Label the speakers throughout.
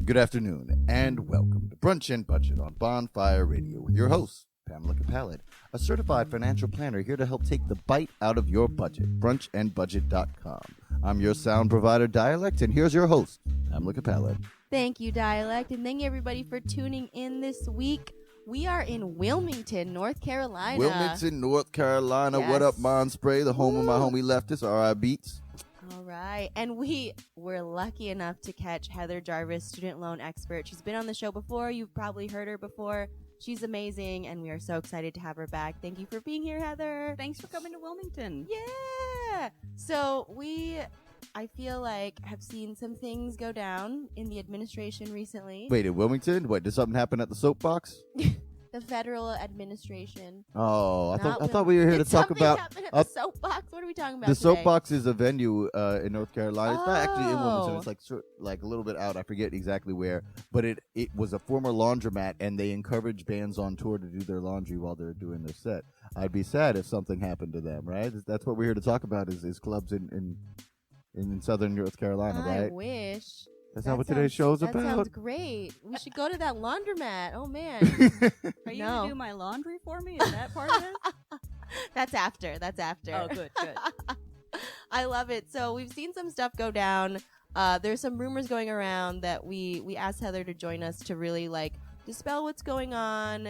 Speaker 1: Good afternoon, and welcome to Brunch and Budget on Bonfire Radio with your host, Pamela Capallet, a certified financial planner here to help take the bite out of your budget, brunchandbudget.com. I'm your sound provider, Dialect, and here's your host, Pamela Capallet.
Speaker 2: Thank you, Dialect, and thank you, everybody, for tuning in this week. We are in Wilmington, North Carolina.
Speaker 1: Wilmington, North Carolina. Yes. What up, Monspray, the home of my homie Leftist, R.I. Beats.
Speaker 2: All right, and we were lucky enough to catch Heather Jarvis, student loan expert. She's been on the show before. You've probably heard her before. She's amazing, and we are so excited to have her back. Thank you for being here, Heather.
Speaker 3: Thanks for coming to Wilmington.
Speaker 2: Yeah. So I feel like, have seen some things go down in the administration recently.
Speaker 1: Wait, in Wilmington? What, did something happen at the soapbox?
Speaker 2: The federal administration.
Speaker 1: Oh, I thought we were here to talk about
Speaker 2: the soapbox. What are we talking about?
Speaker 1: The
Speaker 2: today?
Speaker 1: Soapbox is a venue in North Carolina. It's not actually in Wilmington. It's like a little bit out. I forget exactly where, but it was a former laundromat, and they encourage bands on tour to do their laundry while they're doing their set. I'd be sad if something happened to them. Right? That's what we're here to talk about. Is clubs in Southern North Carolina.
Speaker 2: I
Speaker 1: right?
Speaker 2: wish.
Speaker 1: That's not what today's show's about.
Speaker 2: That sounds great. We should go to that laundromat. Oh, man.
Speaker 3: Are you going to do my laundry for me? Is that part of it?
Speaker 2: That's after.
Speaker 3: Oh, good.
Speaker 2: I love it. So we've seen some stuff go down. There's some rumors going around that we asked Heather to join us to really, dispel what's going on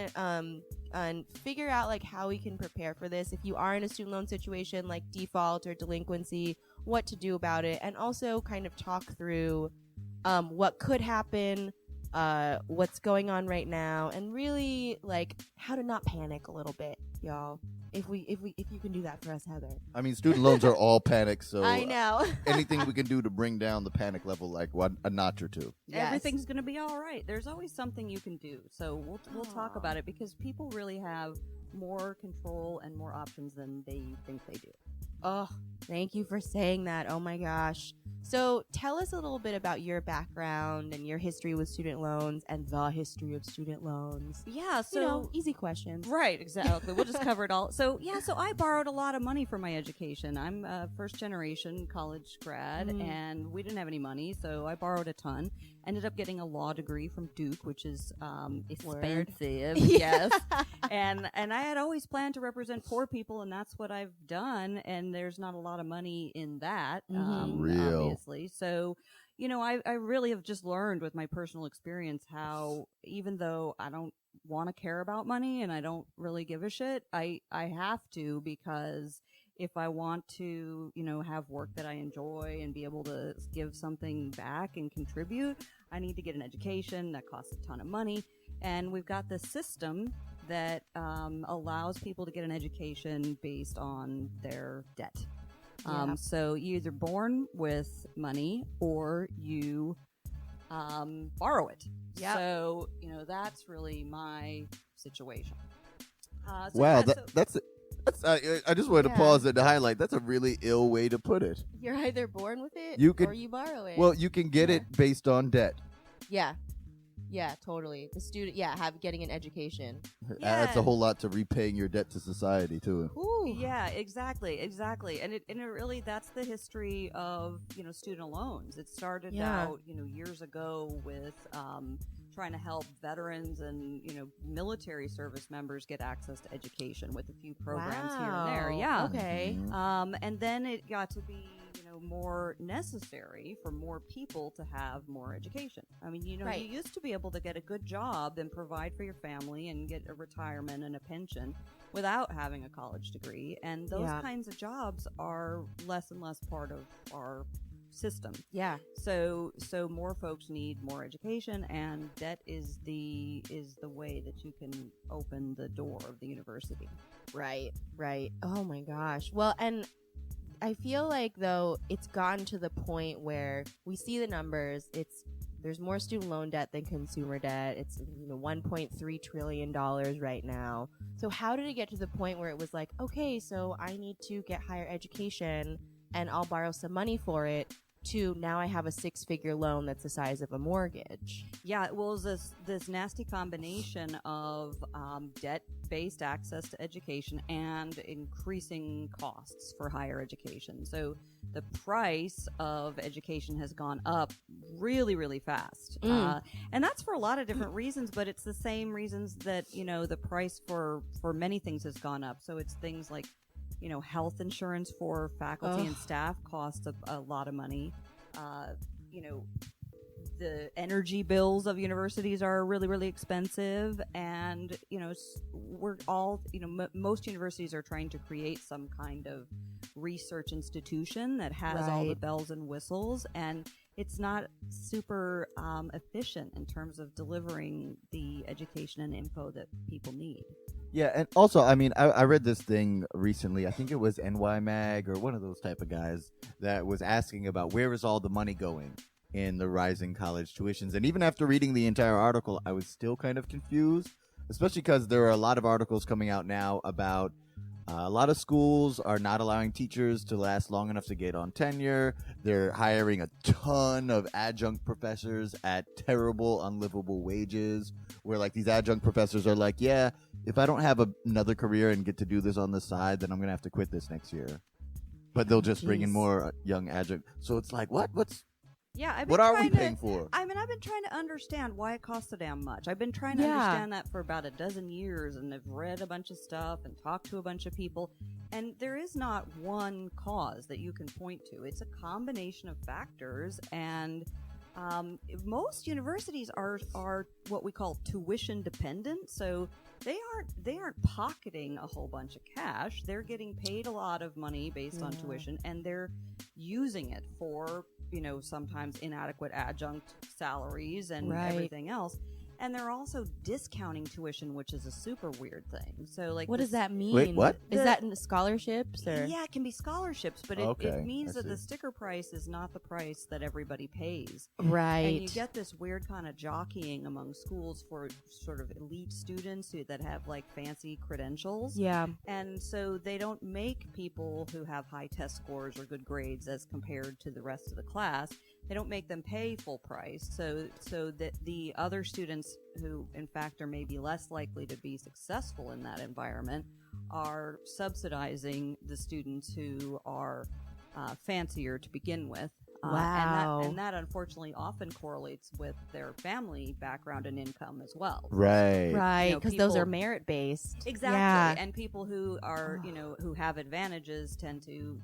Speaker 2: and figure out, how we can prepare for this. If you are in a student loan situation, like default or delinquency, what to do about it. And also kind of talk through what could happen, what's going on right now, and really how to not panic a little bit, y'all. If you can do that for us, Heather.
Speaker 1: I mean, student loans are all panic, so
Speaker 2: I know.
Speaker 1: Anything we can do to bring down the panic level, a notch or two.
Speaker 3: Yes. Everything's going to be all right. There's always something you can do. So we'll talk about it because people really have more control and more options than they think they do.
Speaker 2: Oh, thank you for saying that. Oh my gosh. So tell us a little bit about your background and your history with student loans and the history of student loans.
Speaker 3: Yeah, so
Speaker 2: easy questions.
Speaker 3: Right, exactly. We'll just cover it all. So I borrowed a lot of money for my education. I'm a first generation college grad and we didn't have any money, so I borrowed a ton. Ended up getting a law degree from Duke, which is expensive. Yes. And I had always planned to represent poor people, and that's what I've done, and there's not a lot of money in that.
Speaker 1: Real.
Speaker 3: Obviously. So, I really have just learned with my personal experience how even though I don't want to care about money and I don't really give a shit, I have to, because if I want to, have work that I enjoy and be able to give something back and contribute, I need to get an education that costs a ton of money. And we've got this system that allows people to get an education based on their debt. So you're either born with money or you borrow it.
Speaker 2: Yep.
Speaker 3: So, that's really my situation.
Speaker 1: That's I just wanted to pause and to highlight that's a really ill way to put it.
Speaker 2: You're either born with it or you borrow it.
Speaker 1: Well, you can get it based on debt.
Speaker 2: Yeah, totally. The student, getting an education.
Speaker 1: That's a whole lot to repaying your debt to society too.
Speaker 2: Ooh.
Speaker 3: Yeah, exactly. And it really, that's the history of, student loans. It started out, years ago with, trying to help veterans and, military service members get access to education with a few programs here and there. Yeah.
Speaker 2: Okay.
Speaker 3: And then it got to be, more necessary for more people to have more education. I mean, you used to be able to get a good job and provide for your family and get a retirement and a pension without having a college degree. And those kinds of jobs are less and less part of our system.
Speaker 2: Yeah.
Speaker 3: So more folks need more education, and debt is the way that you can open the door of the university.
Speaker 2: Right. Oh my gosh. Well, and I feel like, though, it's gotten to the point where we see the numbers. There's more student loan debt than consumer debt. It's $1.3 trillion right now. So how did it get to the point where it was like, okay, so I need to get higher education and I'll borrow some money for it, to now I have a 6-figure loan that's the size of a mortgage.
Speaker 3: Yeah, well, it was this nasty combination of debt-based access to education and increasing costs for higher education. So the price of education has gone up really, really fast. And that's for a lot of different reasons, but it's the same reasons that, the price for many things has gone up. So it's things like, health insurance for faculty and staff costs a lot of money. The energy bills of universities are really, really expensive. And, we're all, most universities are trying to create some kind of research institution that has all the bells and whistles. And it's not super efficient in terms of delivering the education and info that people need.
Speaker 1: Yeah, and also, I mean, I read this thing recently. I think it was NY Mag or one of those type of guys that was asking about where is all the money going in the rising college tuitions. And even after reading the entire article, I was still kind of confused, especially because there are a lot of articles coming out now about a lot of schools are not allowing teachers to last long enough to get on tenure. They're hiring a ton of adjunct professors at terrible, unlivable wages, where like these adjunct professors are like, yeah, if I don't have another career and get to do this on the side, then I'm going to have to quit this next year. But they'll just bring in more young adjunct. So it's like, what are we paying for?
Speaker 3: I've been trying to understand why it costs so damn much. I've been trying to understand that for about a dozen years, and I've read a bunch of stuff and talked to a bunch of people, and there is not one cause that you can point to. It's a combination of factors, and most universities are what we call tuition dependent, so they aren't pocketing a whole bunch of cash. They're getting paid a lot of money based on tuition, and they're using it for sometimes inadequate adjunct salaries and everything else. And they're also discounting tuition, which is a super weird thing. So, like,
Speaker 2: what does that mean?
Speaker 1: Wait, what?
Speaker 2: Is that in the scholarships? Or?
Speaker 3: Yeah, it can be scholarships, but it means that the sticker price is not the price that everybody pays.
Speaker 2: Right.
Speaker 3: And you get this weird kind of jockeying among schools for sort of elite students that have like fancy credentials.
Speaker 2: Yeah.
Speaker 3: And so they don't make people who have high test scores or good grades as compared to the rest of the class. They don't make them pay full price, so that the other students who, in fact, are maybe less likely to be successful in that environment are subsidizing the students who are fancier to begin with.
Speaker 2: Wow.
Speaker 3: And that unfortunately often correlates with their family background and income as well.
Speaker 1: Right.
Speaker 2: Right, because those are merit-based.
Speaker 3: Exactly.
Speaker 2: Yeah.
Speaker 3: And people who are, who have advantages tend to,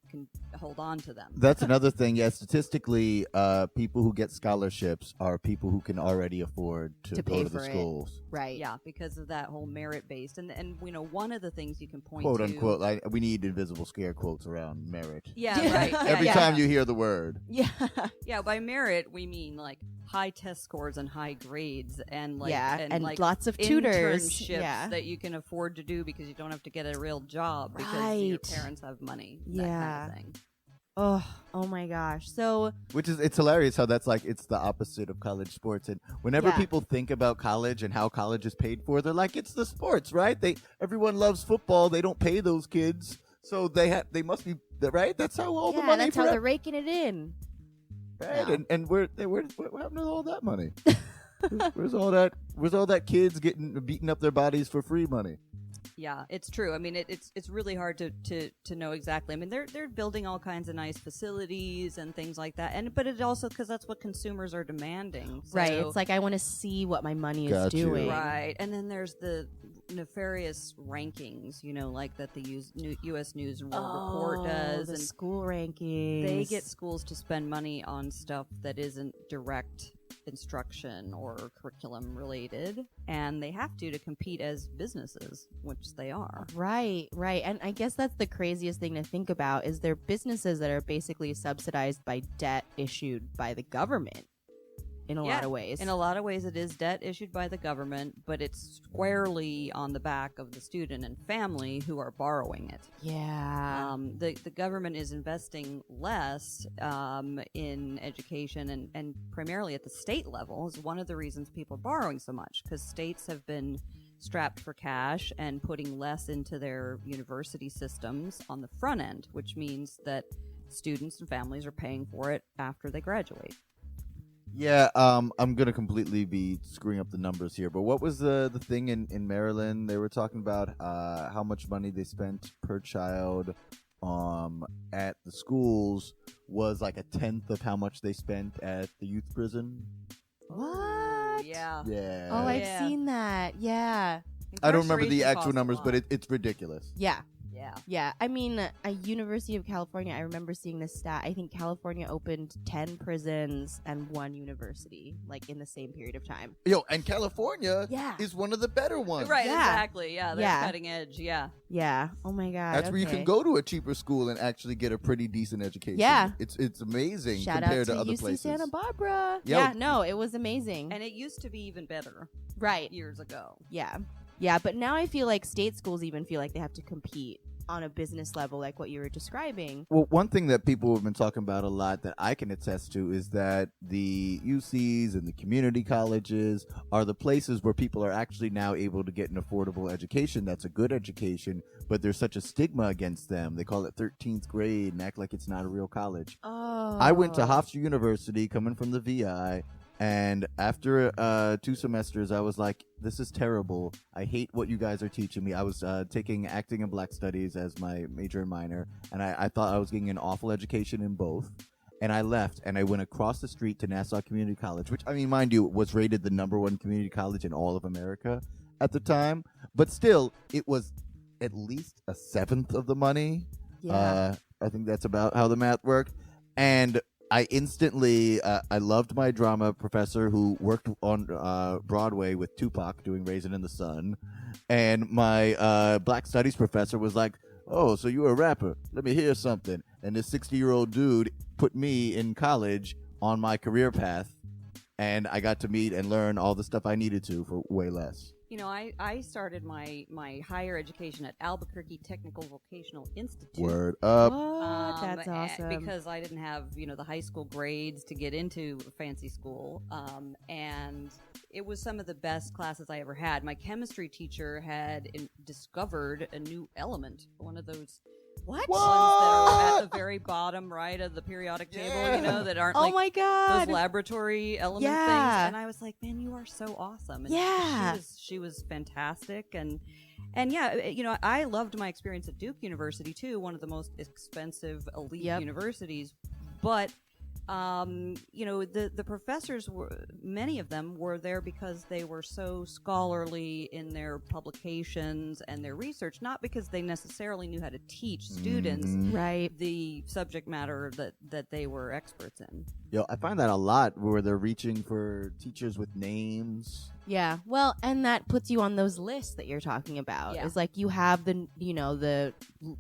Speaker 3: can hold on to them.
Speaker 1: That's another thing. Yeah, statistically, people who get scholarships are people who can already afford to go to the schools.
Speaker 2: Right.
Speaker 3: Yeah, because of that whole merit-based. And one of the things you can point
Speaker 1: quote
Speaker 3: to...
Speaker 1: unquote, we need invisible scare quotes around merit.
Speaker 3: Yeah, right.
Speaker 1: Every time you hear the word.
Speaker 2: Yeah.
Speaker 3: Yeah, by merit, we mean like high test scores and high grades and like
Speaker 2: and
Speaker 3: like
Speaker 2: lots of tutors
Speaker 3: internships that you can afford to do because you don't have to get a real job because your parents have money. That kind of thing.
Speaker 2: Oh my gosh. So
Speaker 1: it's hilarious how that's like it's the opposite of college sports. And whenever people think about college and how college is paid for, they're like, it's the sports, right? Everyone loves football. They don't pay those kids. So they must be right. That's how all the money.
Speaker 2: That's how they're raking it in.
Speaker 1: Right, yeah. and what happened to all that money? Where's all that kids getting beating up their bodies for free money?
Speaker 3: Yeah, it's true. I mean, it's really hard to know exactly. I mean, they're building all kinds of nice facilities and things like that, but it also because that's what consumers are demanding. So,
Speaker 2: right. It's like I want to see what my money is doing.
Speaker 3: Right, and then there's the nefarious rankings, like that the U.S. News and World Report does,
Speaker 2: and school rankings.
Speaker 3: They get schools to spend money on stuff that isn't direct instruction or curriculum related, and they have to compete as businesses, which they are.
Speaker 2: Right. And I guess that's the craziest thing to think about is they're businesses that are basically subsidized by debt issued by the government. In a lot of ways.
Speaker 3: In a lot of ways, it is debt issued by the government, but it's squarely on the back of the student and family who are borrowing it.
Speaker 2: Yeah.
Speaker 3: The government is investing less in education and primarily at the state level is one of the reasons people are borrowing so much, because states have been strapped for cash and putting less into their university systems on the front end, which means that students and families are paying for it after they graduate.
Speaker 1: Yeah, I'm gonna completely be screwing up the numbers here, but what was the thing in Maryland? They were talking about how much money they spent per child at the schools was like a tenth of how much they spent at the youth prison.
Speaker 2: What?
Speaker 3: Yeah.
Speaker 1: Yeah.
Speaker 2: Oh, I've
Speaker 3: Yeah.
Speaker 2: seen that. Yeah.
Speaker 1: I don't remember the
Speaker 3: Incarceration
Speaker 1: actual
Speaker 3: costs a
Speaker 1: numbers,
Speaker 3: lot.
Speaker 1: but it's ridiculous.
Speaker 2: Yeah.
Speaker 3: Yeah.
Speaker 2: Yeah. I mean, University of California, I remember seeing this stat. I think California opened 10 prisons and 1 university, like in the same period of time.
Speaker 1: Yo, and California
Speaker 2: Yeah.
Speaker 1: is one of the better ones.
Speaker 3: Right,
Speaker 2: Yeah.
Speaker 3: exactly. Yeah, they're
Speaker 2: Yeah.
Speaker 3: cutting edge. Yeah.
Speaker 2: Yeah. Oh my God.
Speaker 1: That's where you
Speaker 2: okay.
Speaker 1: can go to a cheaper school and actually get a pretty decent education.
Speaker 2: Yeah.
Speaker 1: It's amazing
Speaker 2: Shout out
Speaker 1: compared
Speaker 2: to
Speaker 1: to other
Speaker 2: UC
Speaker 1: places.
Speaker 2: Santa Barbara.
Speaker 1: Yo.
Speaker 2: Yeah. No, it was amazing.
Speaker 3: And it used to be even better
Speaker 2: right.
Speaker 3: years ago.
Speaker 2: Yeah. Yeah. But now I feel like state schools even feel like they have to compete on a business level, like what you were describing.
Speaker 1: Well, one thing that people have been talking about a lot that I can attest to is that the UCs and the community colleges are the places where people are actually now able to get an affordable education that's a good education, but there's such a stigma against them. They call it 13th grade and act like it's not a real college.
Speaker 2: Oh.
Speaker 1: I went to Hofstra University coming from the VI, and after 2 semesters, I was like, this is terrible. I hate what you guys are teaching me. I was taking acting and black studies as my major and minor, and I thought I was getting an awful education in both. And I left, and I went across the street to Nassau Community College, which, I mean, mind you, was rated the #1 community college in all of America at the time. But still, it was at least a seventh of the money.
Speaker 2: Yeah.
Speaker 1: I think that's about how the math worked. And I instantly, I loved my drama professor who worked on Broadway with Tupac doing Raisin in the Sun. And my black studies professor was like, oh, so you're a rapper. Let me hear something. And this 60-year-old dude put me in college on my career path. And I got to meet and learn all the stuff I needed to for way less.
Speaker 3: You know, I started my higher education at Albuquerque Technical Vocational Institute.
Speaker 1: Word up.
Speaker 2: What? That's awesome.
Speaker 3: Because I didn't have, the high school grades to get into a fancy school. And it was some of the best classes I ever had. My chemistry teacher had discovered a new element, one of those
Speaker 2: what?
Speaker 3: ones that are at the very bottom right of the periodic table, that aren't
Speaker 2: Oh
Speaker 3: like
Speaker 2: my God.
Speaker 3: those laboratory element
Speaker 2: Yeah.
Speaker 3: things. And I was like, man, you are so awesome. And
Speaker 2: Yeah.
Speaker 3: she was fantastic. And yeah, I loved my experience at Duke University too, one of the most expensive elite
Speaker 2: Yep.
Speaker 3: universities. But the professors many of them were there because they were so scholarly in their publications and their research, not because they necessarily knew how to teach students
Speaker 2: Right.
Speaker 3: the subject matter that they were experts in.
Speaker 1: Yo, I find that a lot where they're reaching for teachers with names.
Speaker 2: Yeah. Well, and that puts you on those lists that you're talking about.
Speaker 3: Yeah.
Speaker 2: It's like you have the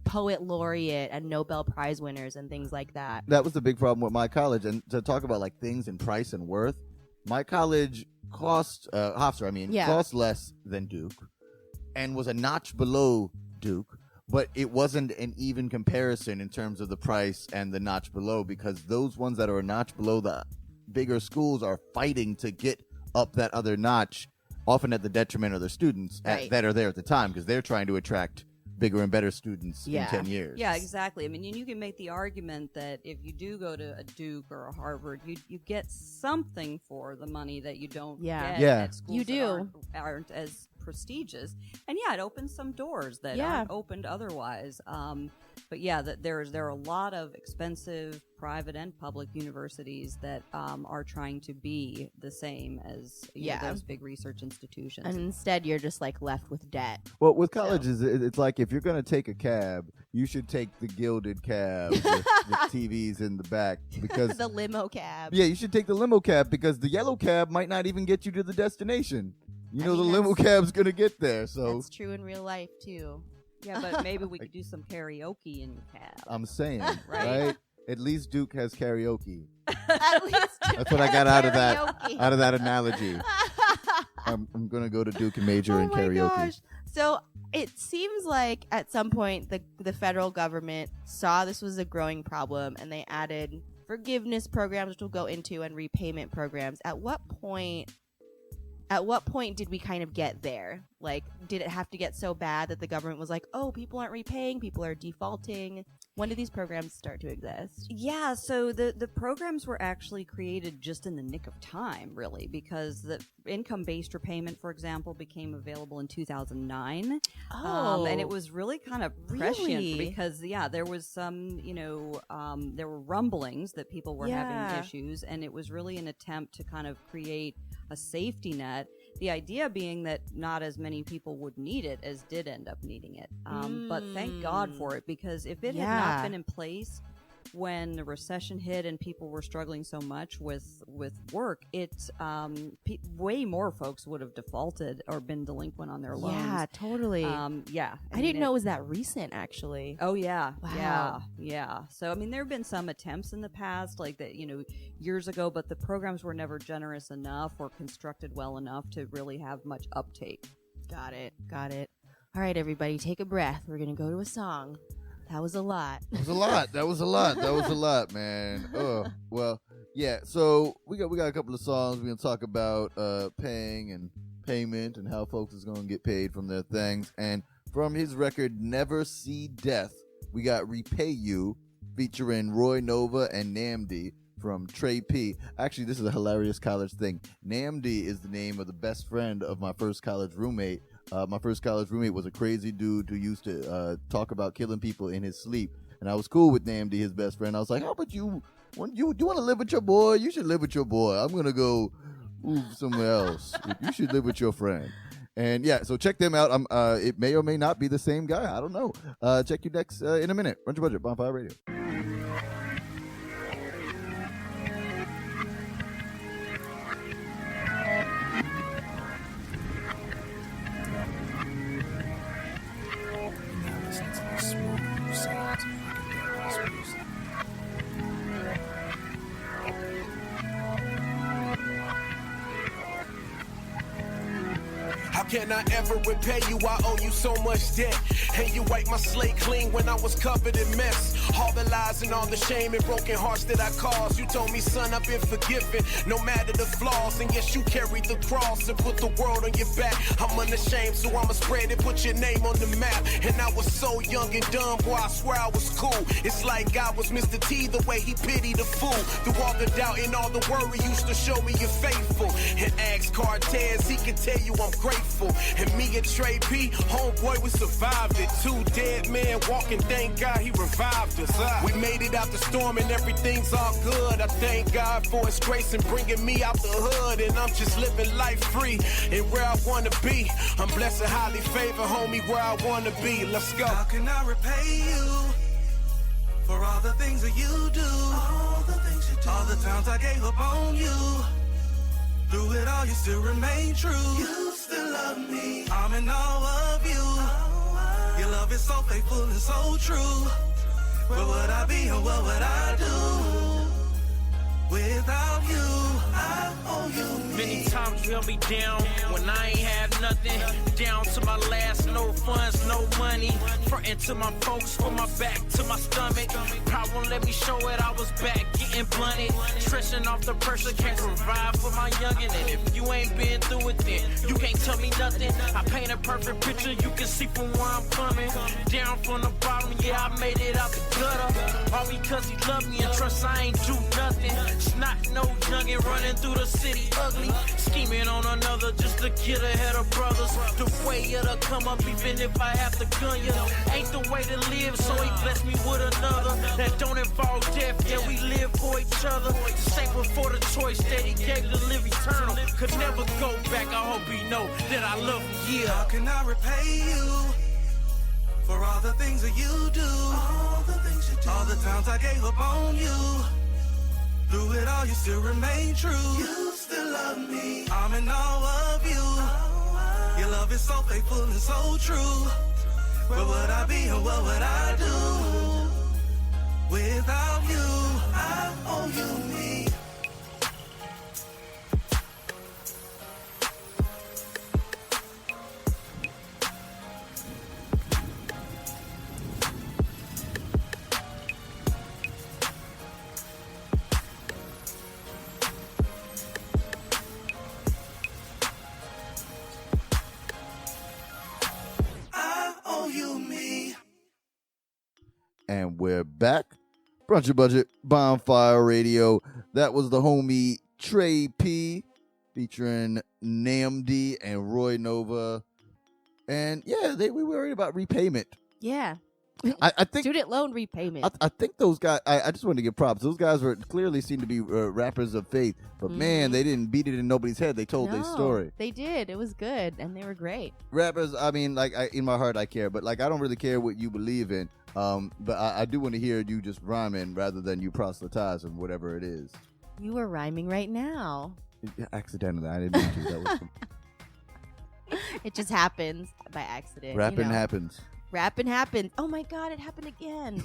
Speaker 2: poet laureate and Nobel Prize winners and things like that.
Speaker 1: That was the big problem with my college. And to talk about like things in price and worth, my college cost Hofstra,
Speaker 2: Yeah.
Speaker 1: cost less than Duke, and was a notch below Duke. But it wasn't an even comparison in terms of the price and the notch below, because those ones that are a notch below the bigger schools are fighting to get up that other notch, often at the detriment of their students
Speaker 2: Right.
Speaker 1: that are there at the time, because they're trying to attract bigger and better students
Speaker 2: Yeah.
Speaker 1: in 10 years.
Speaker 3: Yeah, exactly. I mean, you can make the argument that if you do go to a Duke or a Harvard, you get something for the money that you don't
Speaker 2: Yeah.
Speaker 3: get
Speaker 1: Yeah.
Speaker 3: at schools
Speaker 2: You
Speaker 3: that
Speaker 2: do.
Speaker 3: aren't as prestigious. And yeah, it opens some doors that
Speaker 2: Yeah.
Speaker 3: aren't opened otherwise. But yeah, there are a lot of expensive private and public universities that are trying to be the same as those big research institutions.
Speaker 2: And instead, you're just like left with debt.
Speaker 1: Well, with colleges, it's like if you're going to take a cab, you should take the gilded cab with TVs in the back, because
Speaker 2: The limo cab.
Speaker 1: yeah, you should take the limo cab, because the yellow cab might not even get you to the destination.
Speaker 2: I
Speaker 1: The
Speaker 2: mean,
Speaker 1: limo
Speaker 2: that's-
Speaker 1: cab's going to get there. So
Speaker 2: That's true in real life too.
Speaker 3: yeah, but maybe we could do some karaoke in the cab.
Speaker 1: I'm saying,
Speaker 3: Right.
Speaker 1: right? At least Duke has karaoke.
Speaker 2: At least
Speaker 1: That's what I got out of that
Speaker 2: karaoke.
Speaker 1: out of that analogy. I'm going to go to Duke and major in
Speaker 2: Oh my
Speaker 1: karaoke.
Speaker 2: gosh. So it seems like at some point the federal government saw this was a growing problem and they added forgiveness programs, which we'll go into, and repayment programs. At what point did we kind of get there? Like, did it have to get so bad that the government was like, oh, people aren't repaying, people are defaulting? When did these programs start to exist?
Speaker 3: Yeah, so the programs were actually created just in the nick of time, really, because the income-based repayment, for example, became available in 2009. And it was really kind of prescient because, there was some, there were rumblings that people were having issues, and it was really an attempt to kind of create a safety net. The idea being that not as many people would need it as did end up needing it. But thank God for it, because if it had not been in place when the recession hit and people were struggling so much with work, way more folks would have defaulted or been delinquent on their loans.
Speaker 2: Yeah, totally.
Speaker 3: I
Speaker 2: didn't know it was that recent, actually.
Speaker 3: Oh, yeah.
Speaker 2: Wow.
Speaker 3: Yeah. So, there have been some attempts in the past, like that, years ago, but the programs were never generous enough or constructed well enough to really have much uptake.
Speaker 2: Got it. All right, everybody, take a breath. We're going to go to a song. That was a lot.
Speaker 1: That was a lot, man. Well, yeah. So we got a couple of songs. We're gonna talk about paying and payment and how folks is gonna get paid from their things. And from his record Never See Death, we got Repay You featuring Roy Nova and Namdi from Trey P. Actually, this is a hilarious college thing. Namdi is the name of the best friend of my first college roommate. My first college roommate was a crazy dude who used to talk about killing people in his sleep. And I was cool with Namdi, his best friend. I was like, how about you? Do you want to live with your boy? You should live with your boy. I'm going to go move somewhere else. You should live with your friend. And yeah, so check them out. It may or may not be the same guy. I don't know. Check you next in a minute. Run Your Budget, Bonfire Radio.
Speaker 4: How can I ever repay you? I owe you so much debt. And you wiped my slate clean when I was covered in mess. All the lies and all the shame and broken hearts that I caused. You told me, son, I've been forgiven, no matter the flaws. And yes, you carried the cross and put the world on your back. I'm unashamed, so I'ma spread it, put your name on the map. And I was so young and dumb, boy, I swear I was cool. It's like God was Mr. T, the way he pitied the fool. Through all the doubt and all the worry, used to show me you're faithful. And ask Cortez, he can tell you I'm grateful. And me and Trey P, homeboy, we survived it. 2 dead men walking, thank God he revived us. We made it out the storm and everything's all good. I thank God for his grace and bringing me out the hood. And I'm just living life free and where I wanna be. I'm blessed and highly favored, homie, where I wanna be. Let's go.
Speaker 5: How can I repay you for all the things that you do? All the things you do. All the times I gave up on you. Through it all, you still remain true. You still love me. I'm in awe of you. Your love is so faithful and so true. Where would I be and what would I do without you? I owe you me.
Speaker 6: Many times you held me down when I ain't have nothing. Down to my last, no funds, no money. Frontin' to my folks, from my back to my stomach. Pride won't let me show it, I was back getting blunted. Stretching off the pressure, can't provide for my youngin'. And if you ain't been through it, then you can't tell me nothing. I paint a perfect picture, you can see from where I'm coming. Down from the bottom, yeah, I made it out the gutter. All because he loved me and trust I ain't do nothing. Snot no youngin' running through the city ugly. Scheming on another just to get ahead of brothers. The way it'll come up even if I have to gun you. Ain't the way to live, so he blessed me with another. That don't involve death, yeah, we live for each other. The same before the choice that he gave to live eternal. Could never go back, I hope he know that I love him, yeah.
Speaker 5: How can I repay you for all the things that you do? All the things you do. All the times I gave up on you. Through it all, you still remain true. You still love me. I'm in awe of you. Your love is so faithful and so true. Where would I be and what would I do without you? I owe you me.
Speaker 1: And we're back. Brunch and Budget, Bonfire Radio. That was the homie Trey P featuring Namdi and Roy Nova. And yeah, we were worried about repayment.
Speaker 2: Yeah.
Speaker 1: I think
Speaker 2: student loan repayment.
Speaker 1: I think those guys. I just want to give props. Those guys were clearly seemed to be rappers of faith, but man, they didn't beat it in nobody's head. They told their story.
Speaker 2: They did. It was good, and they were great.
Speaker 1: Rappers. I mean, like in my heart, I care, but like I don't really care what you believe in. But I do want to hear you just rhyming rather than you proselytizing whatever it is.
Speaker 2: You were rhyming right now.
Speaker 1: Accidentally, I didn't mean to. That was
Speaker 2: It just happens by accident.
Speaker 1: rapping happens.
Speaker 2: Rapping happens. Oh my God, it happened again.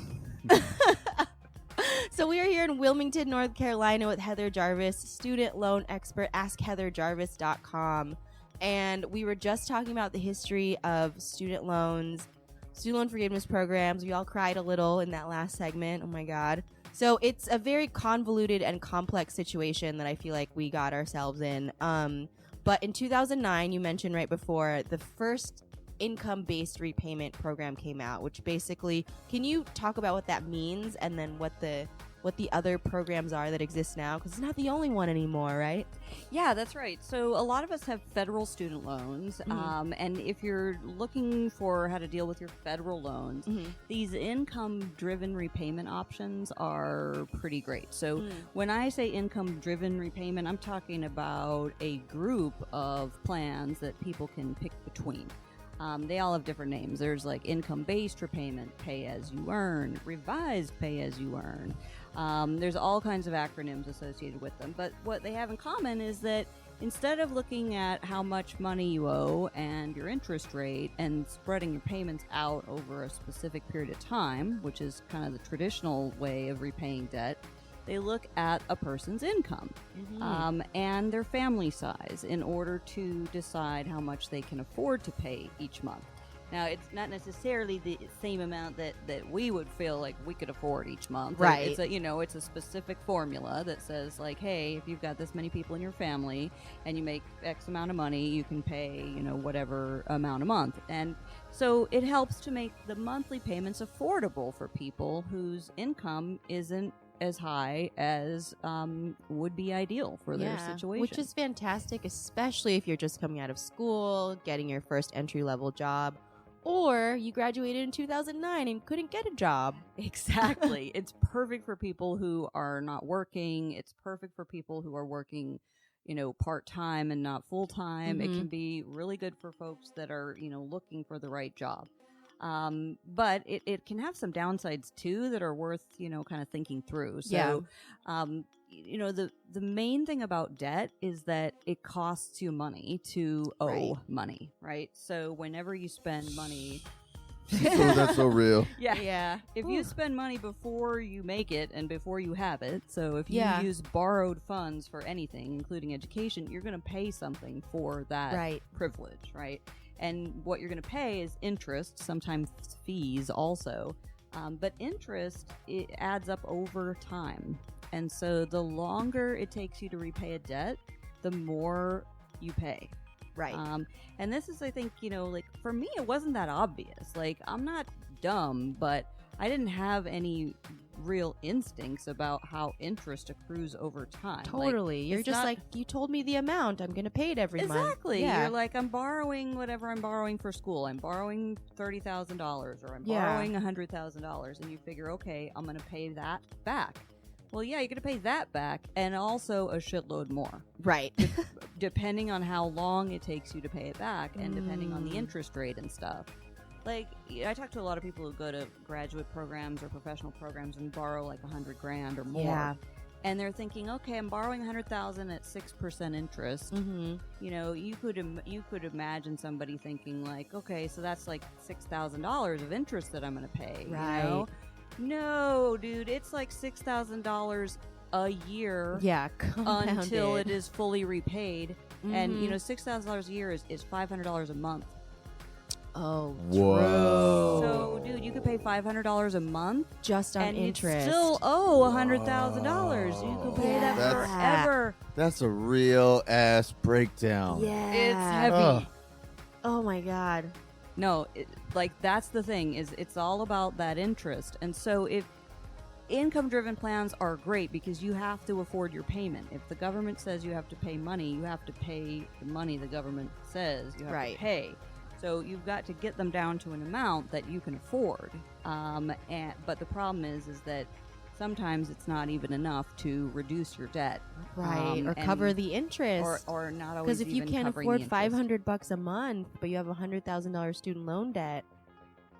Speaker 2: So we are here in Wilmington, North Carolina with Heather Jarvis, student loan expert, AskHeatherJarvis.com. And we were just talking about the history of student loans, student loan forgiveness programs. We all cried a little in that last segment. Oh my God. So it's a very convoluted and complex situation that I feel like we got ourselves in. But in 2009, you mentioned right before, the first income-based repayment program came out, which basically, can you talk about what that means and then what the other programs are that exist now? Because it's not the only one anymore, right?
Speaker 3: Yeah, that's right. So a lot of us have federal student loans, and if you're looking for how to deal with your federal loans, these income-driven repayment options are pretty great. So when I say income-driven repayment, I'm talking about a group of plans that people can pick between. They all have different names. There's like income-based repayment, pay as you earn, revised pay as you earn. There's all kinds of acronyms associated with them. But what they have in common is that instead of looking at how much money you owe and your interest rate and spreading your payments out over a specific period of time, which is kind of the traditional way of repaying debt, they look at a person's income and their family size in order to decide how much they can afford to pay each month. Now, it's not necessarily the same amount that we would feel like we could afford each month.
Speaker 2: Right.
Speaker 3: It's it's a specific formula that says, like, hey, if you've got this many people in your family and you make X amount of money, you can pay, whatever amount a month. And so it helps to make the monthly payments affordable for people whose income isn't as high as would be ideal for their situation.
Speaker 2: Which is fantastic, especially if you're just coming out of school, getting your first entry-level job, or you graduated in 2009 and couldn't get a job.
Speaker 3: Exactly. It's perfect for people who are not working. It's perfect for people who are working, part-time and not full-time. It can be really good for folks that are, looking for the right job. But it can have some downsides too that are worth, kind of thinking through. So, the main thing about debt is that it costs you money to owe money, right? So whenever you spend money,
Speaker 1: that's so real.
Speaker 3: Yeah. If you spend money before you make it and before you have it, so if you use borrowed funds for anything, including education, you're going to pay something for that privilege, right? And what you're going to pay is interest, sometimes fees also. But interest, it adds up over time. And so the longer it takes you to repay a debt, the more you pay.
Speaker 2: Right.
Speaker 3: And this is, I think, for me, it wasn't that obvious. Like, I'm not dumb, but I didn't have any real instincts about how interest accrues over time.
Speaker 2: Totally.
Speaker 3: Like,
Speaker 2: you're just like, you told me the amount. I'm going to pay it every month.
Speaker 3: Exactly. You're like, I'm borrowing whatever I'm borrowing for school. I'm borrowing $30,000 or I'm borrowing $100,000. And you figure, okay, I'm going to pay that back. Well, yeah, you're going to pay that back and also a shitload more.
Speaker 2: Right.
Speaker 3: Depending on how long it takes you to pay it back and depending on the interest rate and stuff. Like, I talk to a lot of people who go to graduate programs or professional programs and borrow like $100,000 or more. Yeah. And they're thinking, okay, I'm borrowing $100,000 at 6% interest. You could imagine somebody thinking like, okay, so that's like $6,000 of interest that I'm going to pay.
Speaker 2: Right.
Speaker 3: No, dude, it's like $6,000 a year.
Speaker 2: Yeah,
Speaker 3: until it is fully repaid. And $6,000 a year is $500 a month.
Speaker 2: Oh,
Speaker 1: whoa!
Speaker 3: So, dude, you could pay $500 a month
Speaker 2: just on interest,
Speaker 3: and still owe $100,000. You could pay that forever.
Speaker 1: That's a real ass breakdown.
Speaker 2: Yeah,
Speaker 3: it's heavy.
Speaker 2: Oh my God.
Speaker 3: No, that's the thing, is it's all about that interest. And so if income-driven plans are great because you have to afford your payment. If the government says you have to pay money, you have to pay the money the government says you have to pay. So you've got to get them down to an amount that you can afford. But the problem is that sometimes it's not even enough to reduce your debt,
Speaker 2: right? Or cover the interest,
Speaker 3: or not always.
Speaker 2: Because if you can't afford $500 a month, but you have $100,000 student loan debt,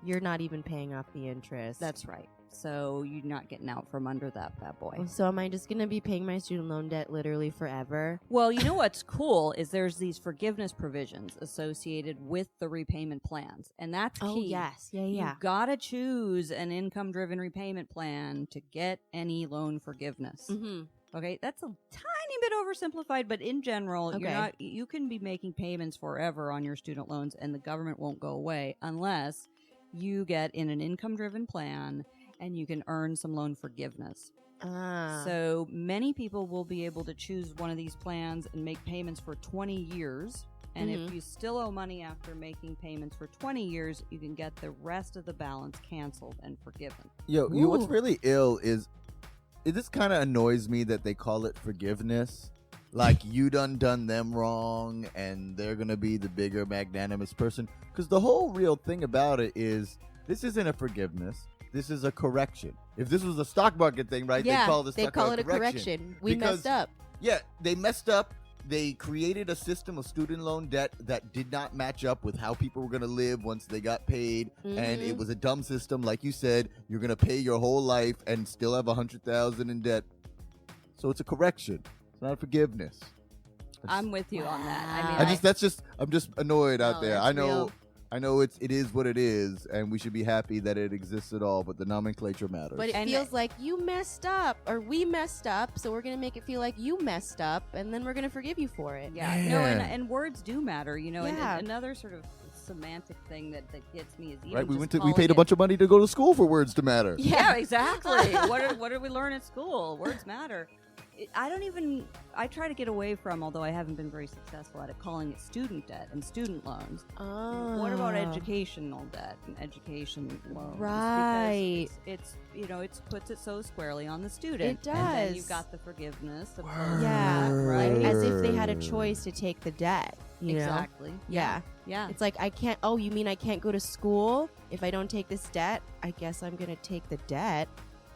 Speaker 2: you're not even paying off the interest.
Speaker 3: That's right. So you're not getting out from under that bad boy.
Speaker 2: So am I just going to be paying my student loan debt literally forever?
Speaker 3: Well, you know what's cool is there's these forgiveness provisions associated with the repayment plans. And that's key.
Speaker 2: Oh, yes. Yeah.
Speaker 3: You've got to choose an income-driven repayment plan to get any loan forgiveness.
Speaker 2: Mm-hmm.
Speaker 3: Okay, that's a tiny bit oversimplified, but in general, you can be making payments forever on your student loans and the government won't go away unless you get in an income-driven plan and you can earn some loan forgiveness. So many people will be able to choose one of these plans and make payments for 20 years. And if you still owe money after making payments for 20 years, you can get the rest of the balance canceled and forgiven.
Speaker 1: Yo, what's really ill is this kind of annoys me that they call it forgiveness. Like you done them wrong and they're going to be the bigger magnanimous person. Because the whole real thing about it is this isn't a forgiveness. This is a correction. If this was a stock market thing, right?
Speaker 2: Yeah,
Speaker 1: they call this
Speaker 2: it a correction. We messed up.
Speaker 1: Yeah, they messed up. They created a system of student loan debt that did not match up with how people were going to live once they got paid. And it was a dumb system. Like you said, you're going to pay your whole life and still have $100,000 in debt. So it's a correction. It's not forgiveness.
Speaker 3: I'm with you on that. I mean,
Speaker 1: I'm just annoyed out there. I know.
Speaker 2: Real.
Speaker 1: I know it is what it is, and we should be happy that it exists at all, but the nomenclature matters.
Speaker 2: But it feels like you messed up, or we messed up, so we're going to make it feel like you messed up, and then we're going to forgive you for it.
Speaker 3: Yeah. No, and words do matter, you know.
Speaker 2: Yeah.
Speaker 3: And another sort of semantic thing that gets me is even
Speaker 1: right.
Speaker 3: just
Speaker 1: We paid a bunch of money to go to school for words to matter.
Speaker 3: Yeah, exactly. What did we learn at school? Words matter. I try to get away from, although I haven't been very successful at it, calling it student debt and student loans.
Speaker 2: Oh.
Speaker 3: What about educational debt and education loans?
Speaker 2: Right.
Speaker 3: Because it puts it so squarely on the student.
Speaker 2: It does.
Speaker 3: And then you've got the forgiveness of
Speaker 2: yeah,
Speaker 3: right?
Speaker 2: like as if they had a choice to take the debt. You
Speaker 3: exactly.
Speaker 2: know? Yeah.
Speaker 3: Yeah.
Speaker 2: It's like I can't. Oh, you mean I can't go to school if I don't take this debt? I guess I'm gonna take the debt.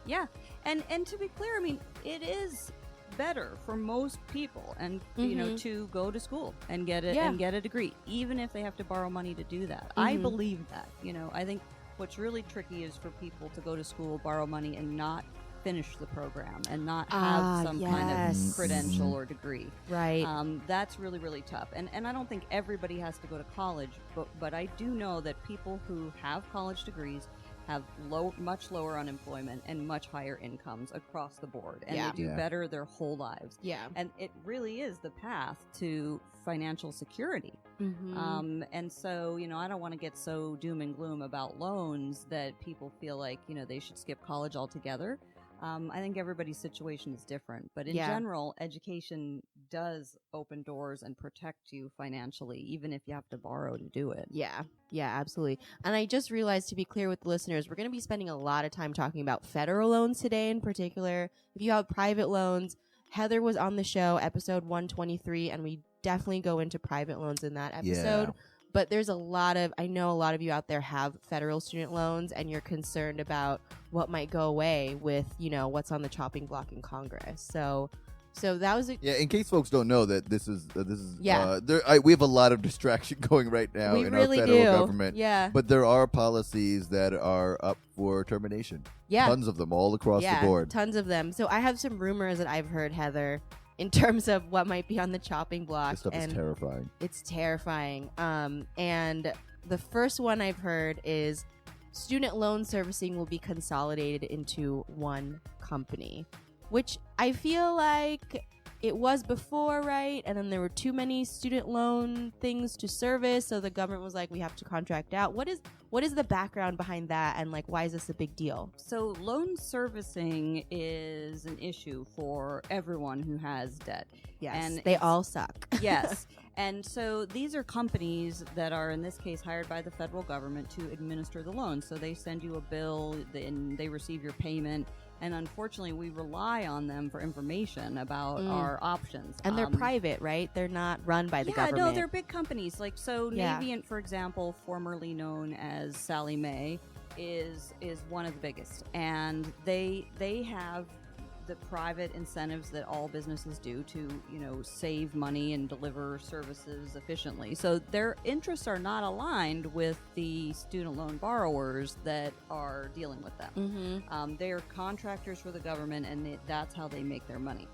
Speaker 3: Yeah. And to be clear, I mean, it is better for most people and to go to school and get a degree, even if they have to borrow money to do that. I believe that. I think what's really tricky is for people to go to school, borrow money, and not finish the program and not have some kind of credential or degree.
Speaker 2: Right.
Speaker 3: That's really, really tough. And I don't think everybody has to go to college, but I do know that people who have college degrees have much lower unemployment and much higher incomes across the board. And they do better their whole lives.
Speaker 2: Yeah.
Speaker 3: And it really is the path to financial security. And so, I don't want to get so doom and gloom about loans that people feel like, they should skip college altogether. I think everybody's situation is different, but in general, education does open doors and protect you financially, even if you have to borrow to do it.
Speaker 2: Yeah, absolutely. And I just realized, to be clear with the listeners, we're going to be spending a lot of time talking about federal loans today in particular. If you have private loans, Heather was on the show, episode 123, and we definitely go into private loans in that episode. Yeah. But there's I know a lot of you out there have federal student loans, and you're concerned about what might go away with, what's on the chopping block in Congress. So that was
Speaker 1: in case folks don't know that this is we have a lot of distraction going right now in our federal government.
Speaker 2: Yeah.
Speaker 1: But there are policies that are up for termination. Yeah. Tons of them all across the board.
Speaker 2: Tons of them. So I have some rumors that I've heard, Heather, in terms of what might be on the chopping block.
Speaker 1: This stuff is terrifying.
Speaker 2: It's terrifying. And the first one I've heard is student loan servicing will be consolidated into one company, which I feel like it was before, right? And then there were too many student loan things to service, so the government was like, we have to contract out. What is the background behind that, and why is this a big deal?
Speaker 3: So loan servicing is an issue for everyone who has debt.
Speaker 2: Yes, and they all suck.
Speaker 3: Yes. And so these are companies that are, in this case, hired by the federal government to administer the loan. So they send you a bill, and they receive your payment. And unfortunately, we rely on them for information about our options.
Speaker 2: And they're private, right? They're not run by the government.
Speaker 3: Yeah, no, they're big companies. Like, so Navient, for example, formerly known as Sallie Mae, is one of the biggest. And they have the private incentives that all businesses do to, save money and deliver services efficiently. So their interests are not aligned with the student loan borrowers that are dealing with them. They are contractors for the government, and that's how they make their money.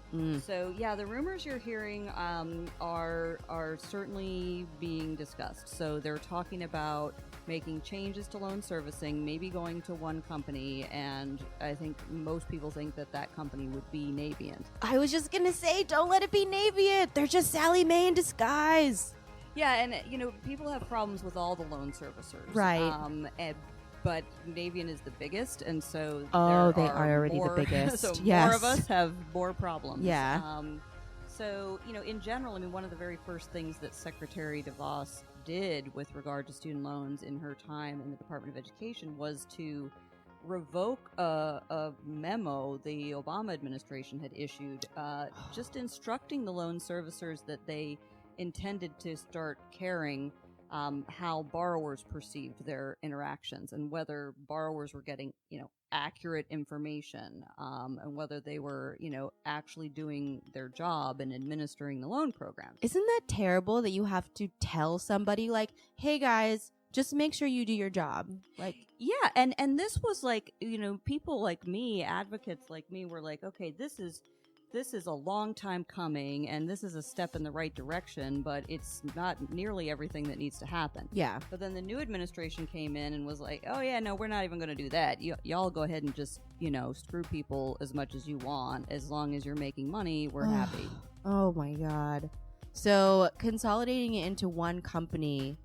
Speaker 3: So yeah, the rumors you're hearing are certainly being discussed. So they're talking about making changes to loan servicing, maybe going to one company, and I think most people think that company would be Navient.
Speaker 2: I was just gonna say, don't let it be Navient. They're just Sallie Mae in disguise.
Speaker 3: Yeah, and people have problems with all the loan servicers,
Speaker 2: right?
Speaker 3: But Navient is the biggest, and so
Speaker 2: they are already the biggest.
Speaker 3: So
Speaker 2: yes.
Speaker 3: More of us have more problems.
Speaker 2: Yeah.
Speaker 3: So in general, one of the very first things that Secretary DeVos did with regard to student loans in her time in the Department of Education was to revoke a memo the Obama administration had issued, just instructing the loan servicers that they intended to start caring how borrowers perceived their interactions and whether borrowers were getting, accurate information, and whether they were, actually doing their job and administering the loan program.
Speaker 2: Isn't that terrible that you have to tell somebody like, hey guys, just make sure you do your job? Like,
Speaker 3: yeah. And this was like, people like me, advocates like me, were like, okay, this is a long time coming, and this is a step in the right direction, but it's not nearly everything that needs to happen.
Speaker 2: Yeah.
Speaker 3: But then the new administration came in and was like, oh yeah, no, we're not even going to do that. Y'all go ahead and just, screw people as much as you want. As long as you're making money, we're happy.
Speaker 2: Oh my God. So consolidating it into one company,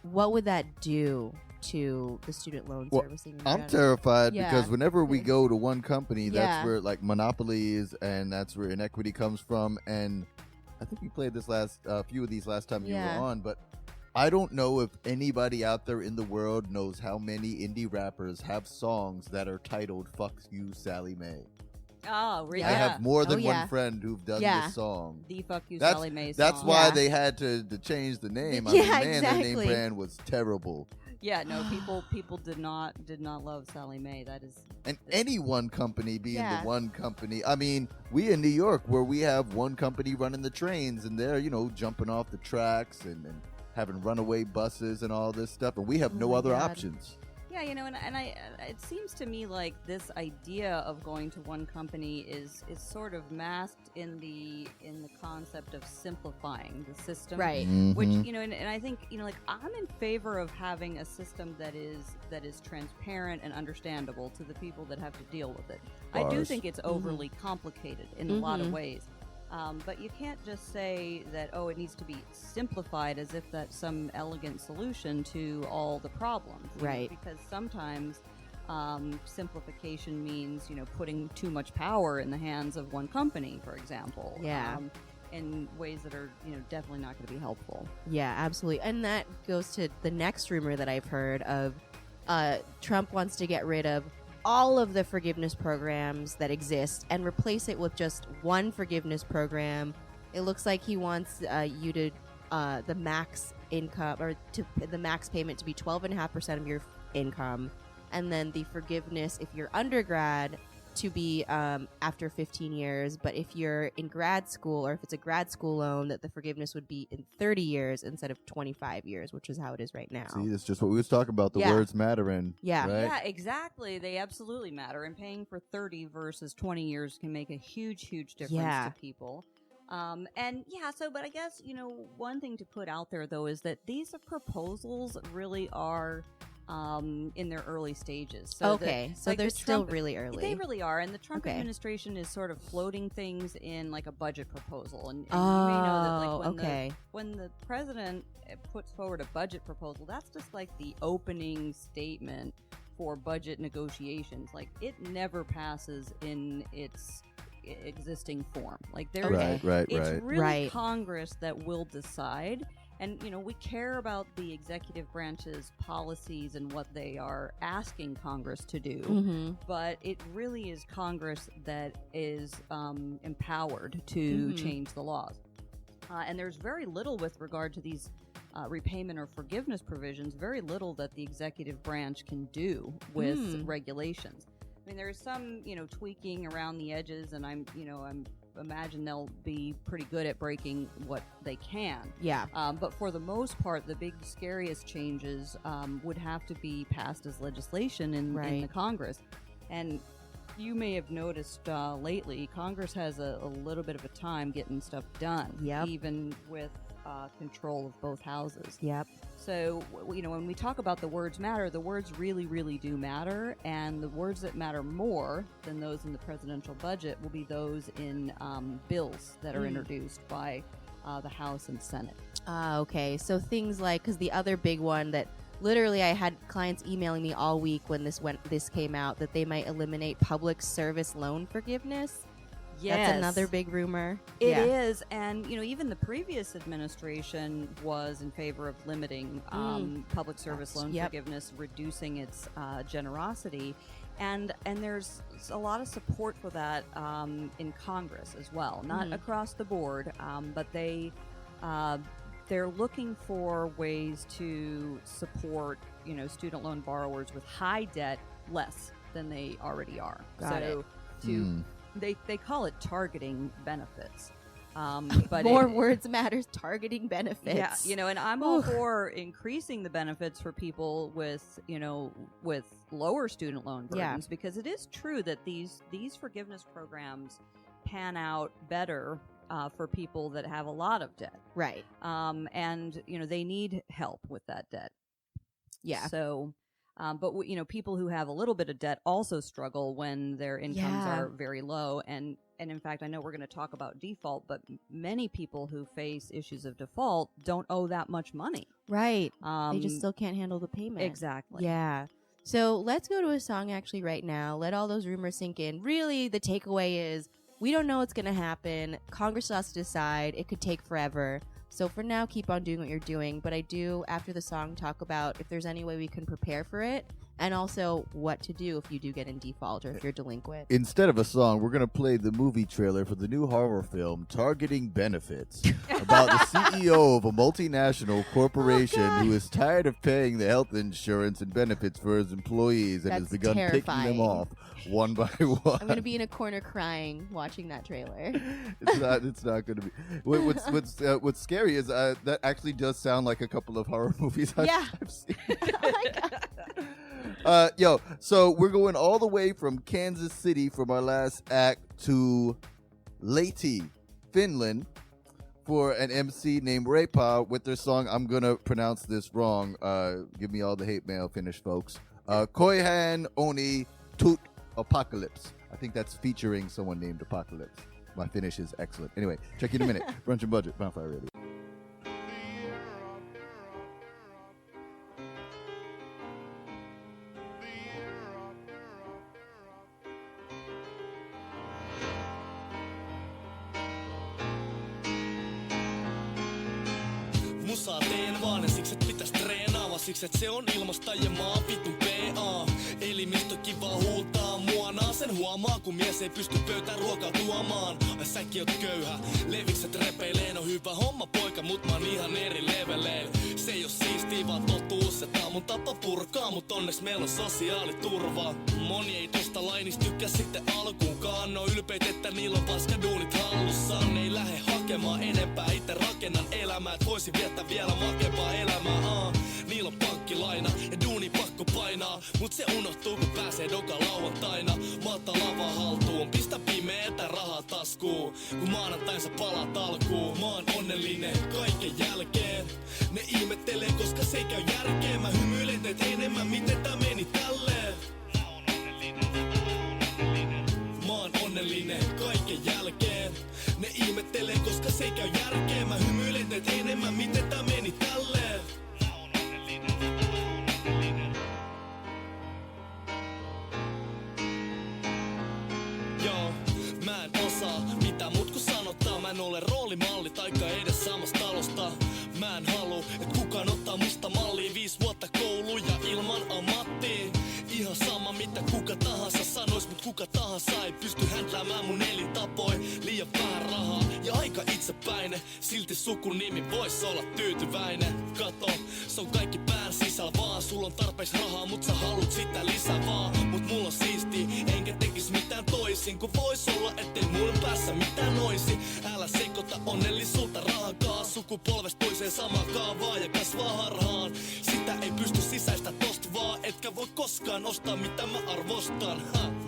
Speaker 2: what would that do to the student loan servicing?
Speaker 1: I'm terrified because whenever we go to one company, that's where like monopolies and that's where inequity comes from. And I think we played this few of these last time you were on, but I don't know if anybody out there in the world knows how many indie rappers have songs that are titled "Fuck You, Sallie Mae."
Speaker 3: Oh, really?
Speaker 1: I have more than one friend who've done this song.
Speaker 3: The Fuck You, Sallie Mae song.
Speaker 1: That's why they had to change the name. I mean, man, their name brand was terrible.
Speaker 3: Yeah, no, people did not love Sallie Mae. That is,
Speaker 1: and any one company being the one company. I mean, we in New York where we have one company running the trains, and they're jumping off the tracks and having runaway buses and all this stuff, and we have no other options.
Speaker 3: Yeah, and it seems to me like this idea of going to one company is sort of masked in the concept of simplifying the system,
Speaker 2: right?
Speaker 3: Which and I think like I'm in favor of having a system that is transparent and understandable to the people that have to deal with it. I do think it's overly complicated in a lot of ways. But you can't just say that, it needs to be simplified as if that's some elegant solution to all the problems.
Speaker 2: Right.
Speaker 3: Because sometimes simplification means, putting too much power in the hands of one company, for example.
Speaker 2: Yeah.
Speaker 3: In ways that are, definitely not going to be helpful.
Speaker 2: Yeah, absolutely. And that goes to the next rumor that I've heard of Trump wants to get rid of all of the forgiveness programs that exist and replace it with just one forgiveness program. It looks like he wants you to the max income or the max payment to be 12.5% of your income, and then the forgiveness if you're undergrad to be after 15 years. But if you're in grad school or if it's a grad school loan, that the forgiveness would be in 30 years instead of 25 years, which is how it is right now.
Speaker 1: See, that's just what we was talking about. The words mattering.
Speaker 2: Yeah.
Speaker 1: Right?
Speaker 3: Yeah, exactly. They absolutely matter. And paying for 30 versus 20 years can make a huge difference to people. But I guess, one thing to put out there, though, is that these proposals really are in their early stages. So
Speaker 2: so they're still really early.
Speaker 3: They really are. And the Trump administration is sort of floating things in like a budget proposal. And you may know that when the president puts forward a budget proposal, that's just like the opening statement for budget negotiations. Like, it never passes in its existing form. Like there's, it's really Congress that will decide. And, you know, we care about the executive branch's policies and what they are asking Congress to do, but it really is Congress that is empowered to change the laws. And there's very little with regard to these repayment or forgiveness provisions, very little that the executive branch can do with regulations. I mean, there's some, you know, tweaking around the edges, and I'm imagine they'll be pretty good at breaking what they can.
Speaker 2: Yeah.
Speaker 3: But for the most part, the big, scariest changes would have to be passed as legislation in the Congress. And you may have noticed lately, Congress has a little bit of a time getting stuff done, even with control of both houses.
Speaker 2: Yep.
Speaker 3: So, you know, when we talk about the words matter, the words really, really do matter. And the words that matter more than those in the presidential budget will be those in bills that are introduced by the House and Senate.
Speaker 2: Okay. So things like, because the other big one that literally I had clients emailing me all week when this came out, that they might eliminate public service loan forgiveness.
Speaker 3: Yes.
Speaker 2: That's another big rumor.
Speaker 3: It is. And, you know, even the previous administration was in favor of limiting public service loan forgiveness, reducing its generosity. And there's a lot of support for that in Congress as well. Not across the board, but they're looking for ways to support, you know, student loan borrowers with high debt less than they already are.
Speaker 2: Got it.
Speaker 3: They call it targeting benefits.
Speaker 2: But more words matters, targeting benefits.
Speaker 3: Yeah, you know, and I'm all for increasing the benefits for people with, you know, with lower student loan burdens, because it is true that these forgiveness programs pan out better for people that have a lot of debt.
Speaker 2: Right.
Speaker 3: And, you know, they need help with that debt.
Speaker 2: Yeah.
Speaker 3: So... but, you know, people who have a little bit of debt also struggle when their incomes are very low. And in fact, I know we're going to talk about default, but many people who face issues of default don't owe that much money.
Speaker 2: Right. They just still can't handle the payment.
Speaker 3: Exactly.
Speaker 2: Yeah. So let's go to a song actually right now. Let all those rumors sink in. Really, the takeaway is we don't know what's going to happen. Congress has to decide. It could take forever. So for now, keep on doing what you're doing. But I do, after the song, talk about if there's any way we can prepare for it, and also what to do if you do get in default or if you're delinquent.
Speaker 1: Instead of a song, we're going to play the movie trailer for the new horror film, Targeting Benefits, about the CEO of a multinational corporation who is tired of paying the health insurance and benefits for his employees and has begun picking them off one by one.
Speaker 2: I'm going to be in a corner crying watching that trailer.
Speaker 1: It's not going to be. What's scary is that actually does sound like a couple of horror movies I've seen.
Speaker 2: Oh my God.
Speaker 1: So we're going all the way from Kansas City from our last act to Lahti, Finland, for an MC named Repa with their song. I'm gonna pronounce this wrong. Give me all the hate mail, Finnish folks. Koihan Oni Tut Apocalypse. I think that's featuring someone named Apocalypse. My Finnish is excellent. Anyway, check you in a minute. Brunch and Budget, Bonfire Radio.
Speaker 5: Musaa teen vaan ja siksi et pitäis treenaa, siksi et se on ilmasta ja maa vitun PA. Elimistö kiva huutaa mua, sen huomaa kun mies ei pysty pöytään ruokaa tuomaan. Ai säkin oot köyhä, levikset repeilee, no hyvä homma poika, mut mä oon ihan eri leveleillä. Se ei oo siistii vaan totuus, että tää mun tapa purkaa, mut onnes meillä on sosiaaliturva. Moni ei tosta lainista tykkää sitten alkuunkaan, no ylpeitä, että niillä on paskaduunit hallussaan. Ne ei lähde hakemaan enempää, itse rakennan elämää, et voisin viettää vielä makempaa elämää. Niillä on pankkilaina ja duuni pakko painaa, mut se unohtuu kun pääsee doka lauantaina. Mä ottaa lava haltuun, pistä pimeetä rahaa taskuun, kun maanantainsa palaat alkuun. Mä oon onnellinen kaiken jälkeen, ne ihmettelee koska se ei käy järkeen. Mä hymyilen teet enemmän, miten tää meni tälleen. Mä oon onnellinen kaiken jälkeen, ne ihmettelee koska se ei käy järkeen. Mä hymyilen teet enemmän, miten tää meni tälleen. Joo, mä en osaa show. Et kukaan ottaa musta mallia 5 vuotta kouluja ilman ammattia. Ihan sama mitä kuka tahansa sanois, mut kuka tahansa ei pysty händläämään mun elintapoin. Liian vähän rahaa ja aika itsepäinen. Silti sukunimi vois olla tyytyväinen. Kato, se on kaikki pään sisällä vaan. Sulla on tarpeeksi rahaa, mut sä haluut sitä lisää vaan. Mut mulla on siisti, enkä tekis mitään toisin. Kun vois olla, ettei mulla päässä mitään noisi. Älä sekoita onnellisuutta rahankaan. Sukupolvesta toiseen sama kaavaa ja kasvaa harhaan. Sitä ei pysty sisäistä tosta vaan. Etkä voi koskaan ostaa mitä mä arvostan.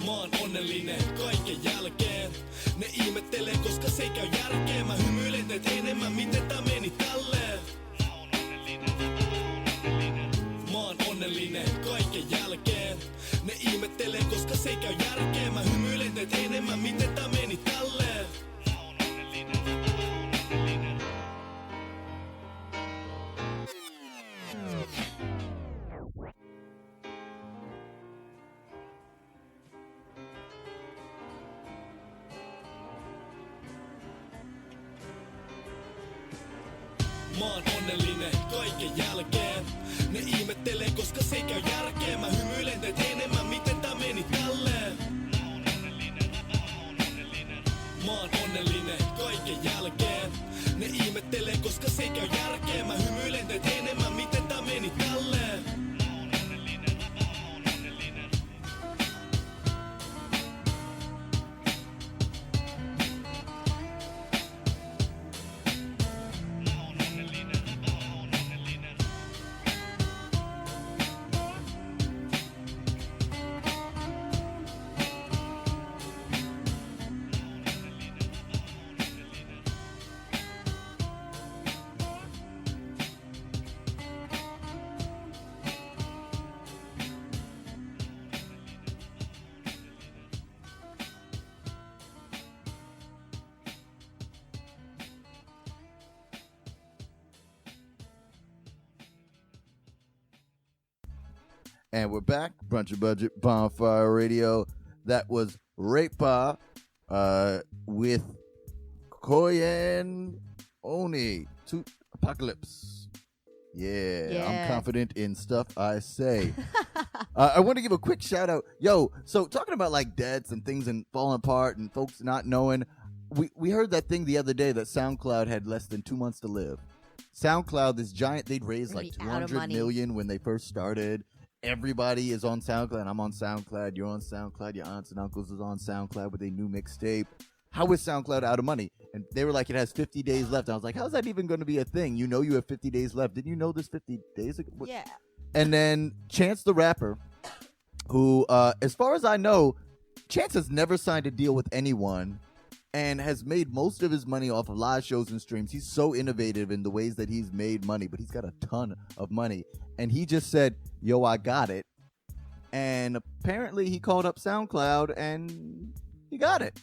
Speaker 5: Mä oon onnellinen kaiken jälkeen. Ne ihmettelee koska se ei käy järkeen. Mä hymyilen teet enemmän miten tää meni tälleen. Mä oon onnellinen kaiken jälkeen. Ne ihmettelee koska se ei käy järkeen. Mä hymyilen teet enemmän miten tää meni tälleen. Mä oon onnellinen kaiken jälkeen. Ne ihmettelee koska se ei käy järkeen. Mä hymyilen teet enemmän miten tää meni tälleen. Mä oon onnellinen kaiken jälkeen. Ne ihmettelee koska se ei käy järkeen. Mä hymyilen teet enemmän miten tää meni tälleen.
Speaker 1: And we're back. Brunch and Budget Bonfire Radio. That was Repa with Koyen Oni to Apocalypse. Yeah, I'm confident in stuff I say. I want to give a quick shout out. Yo, so talking about like deaths and things and falling apart and folks not knowing. We heard that thing the other day that SoundCloud had less than 2 months to live. SoundCloud, this giant, they'd raised like 200 million when they first started. Everybody is on SoundCloud. I'm on SoundCloud. You're on SoundCloud. Your aunts and uncles is on SoundCloud with a new mixtape. How is SoundCloud out of money? And they were like, it has 50 days left. I was like, how's that even going to be a thing? You know you have 50 days left. Didn't you know this 50 days ago?
Speaker 2: Yeah.
Speaker 1: And then Chance the Rapper, who, as far as I know, Chance has never signed a deal with anyone and has made most of his money off of live shows and streams. He's so innovative in the ways that he's made money, but he's got a ton of money. And he just said, yo, I got it. And apparently he called up SoundCloud and he got it.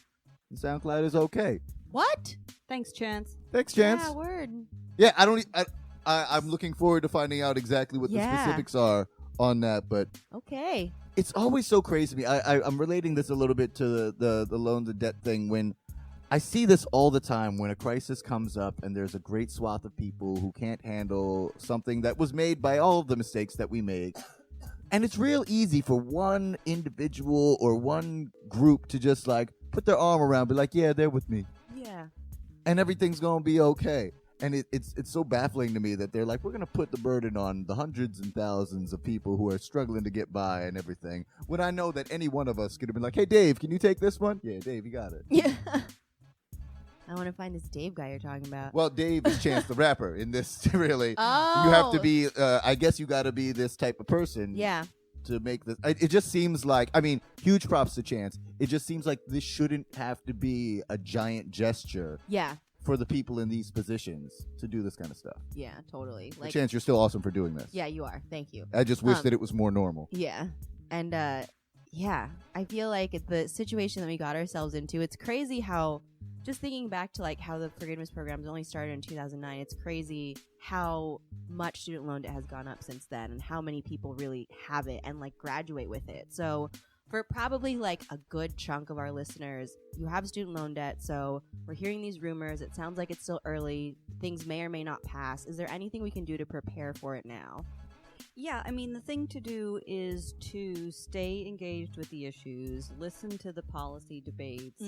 Speaker 1: And SoundCloud is okay.
Speaker 2: What?
Speaker 3: Thanks, Chance.
Speaker 1: Thanks, Chance.
Speaker 2: Yeah, word.
Speaker 1: Yeah, I'm looking forward to finding out exactly what the specifics are on that, but
Speaker 2: okay.
Speaker 1: It's always so crazy to me. I'm relating this a little bit to the loans and debt thing. When I see this all the time, when a crisis comes up and there's a great swath of people who can't handle something that was made by all of the mistakes that we make. And it's real easy for one individual or one group to just like put their arm around, be like, yeah, they're with me.
Speaker 2: Yeah.
Speaker 1: And everything's going to be okay. And it's so baffling to me that they're like, we're going to put the burden on the hundreds and thousands of people who are struggling to get by and everything. When I know that any one of us could have been like, hey, Dave, can you take this one? Yeah, Dave, you got it.
Speaker 2: Yeah. I want to find this Dave guy you're talking about.
Speaker 1: Well, Dave is Chance the Rapper in this, really.
Speaker 2: Oh.
Speaker 1: You have to be, I guess you got to be this type of person.
Speaker 2: Yeah.
Speaker 1: To make this. It just seems like, I mean, huge props to Chance. It just seems like this shouldn't have to be a giant gesture.
Speaker 2: Yeah.
Speaker 1: For the people in these positions to do this kind of stuff.
Speaker 2: Yeah, totally.
Speaker 1: Like, Chance, you're still awesome for doing this.
Speaker 2: Yeah, you are. Thank you.
Speaker 1: I just wish that it was more normal.
Speaker 2: Yeah. And, yeah, I feel like the situation that we got ourselves into, it's crazy how, just thinking back to like how the forgiveness programs only started in 2009, it's crazy how much student loan debt has gone up since then and how many people really have it and like graduate with it. So for probably like a good chunk of our listeners, you have student loan debt. So we're hearing these rumors. It sounds like it's still early. Things may or may not pass. Is there anything we can do to prepare for it now?
Speaker 3: Yeah, I mean, the thing to do is to stay engaged with the issues, listen to the policy debates,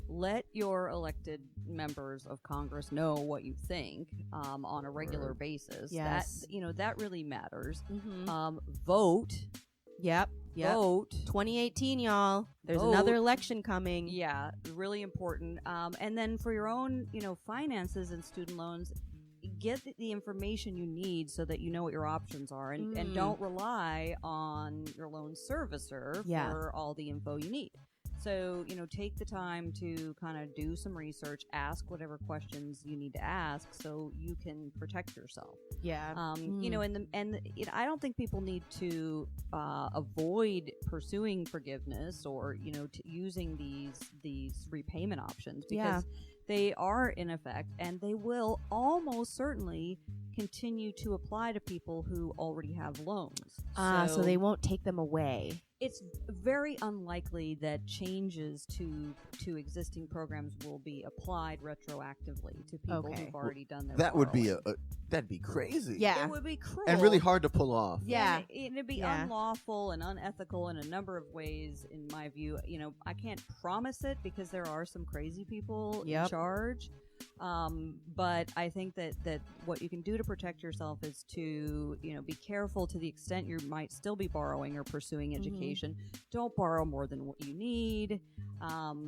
Speaker 3: let your elected members of Congress know what you think on a regular basis.
Speaker 2: Yes.
Speaker 3: That really matters. Vote.
Speaker 2: Yep.
Speaker 3: Vote.
Speaker 2: 2018, y'all. There's
Speaker 3: Vote.
Speaker 2: another election coming.
Speaker 3: Yeah, really important. And then for your own, finances and student loans, get the information you need so that you know what your options are, and don't rely on your loan servicer for all the info you need. So, take the time to kind of do some research, ask whatever questions you need to ask so you can protect yourself.
Speaker 2: Yeah.
Speaker 3: I don't think people need to avoid pursuing forgiveness or, using these repayment options, because they are in effect, and they will almost certainly continue to apply to people who already have loans.
Speaker 2: So they won't take them away.
Speaker 3: It's very unlikely that changes to existing programs will be applied retroactively to people who've already done their
Speaker 1: That would be
Speaker 3: borrowing.
Speaker 1: that'd be crazy.
Speaker 2: Yeah.
Speaker 3: It would be cruel.
Speaker 1: And really hard to pull off.
Speaker 2: Yeah.
Speaker 3: It'd be unlawful and unethical in a number of ways, in my view. I can't promise it because there are some crazy people in charge. But I think that what you can do to protect yourself is to, be careful to the extent you might still be borrowing or pursuing education. Don't borrow more than what you need.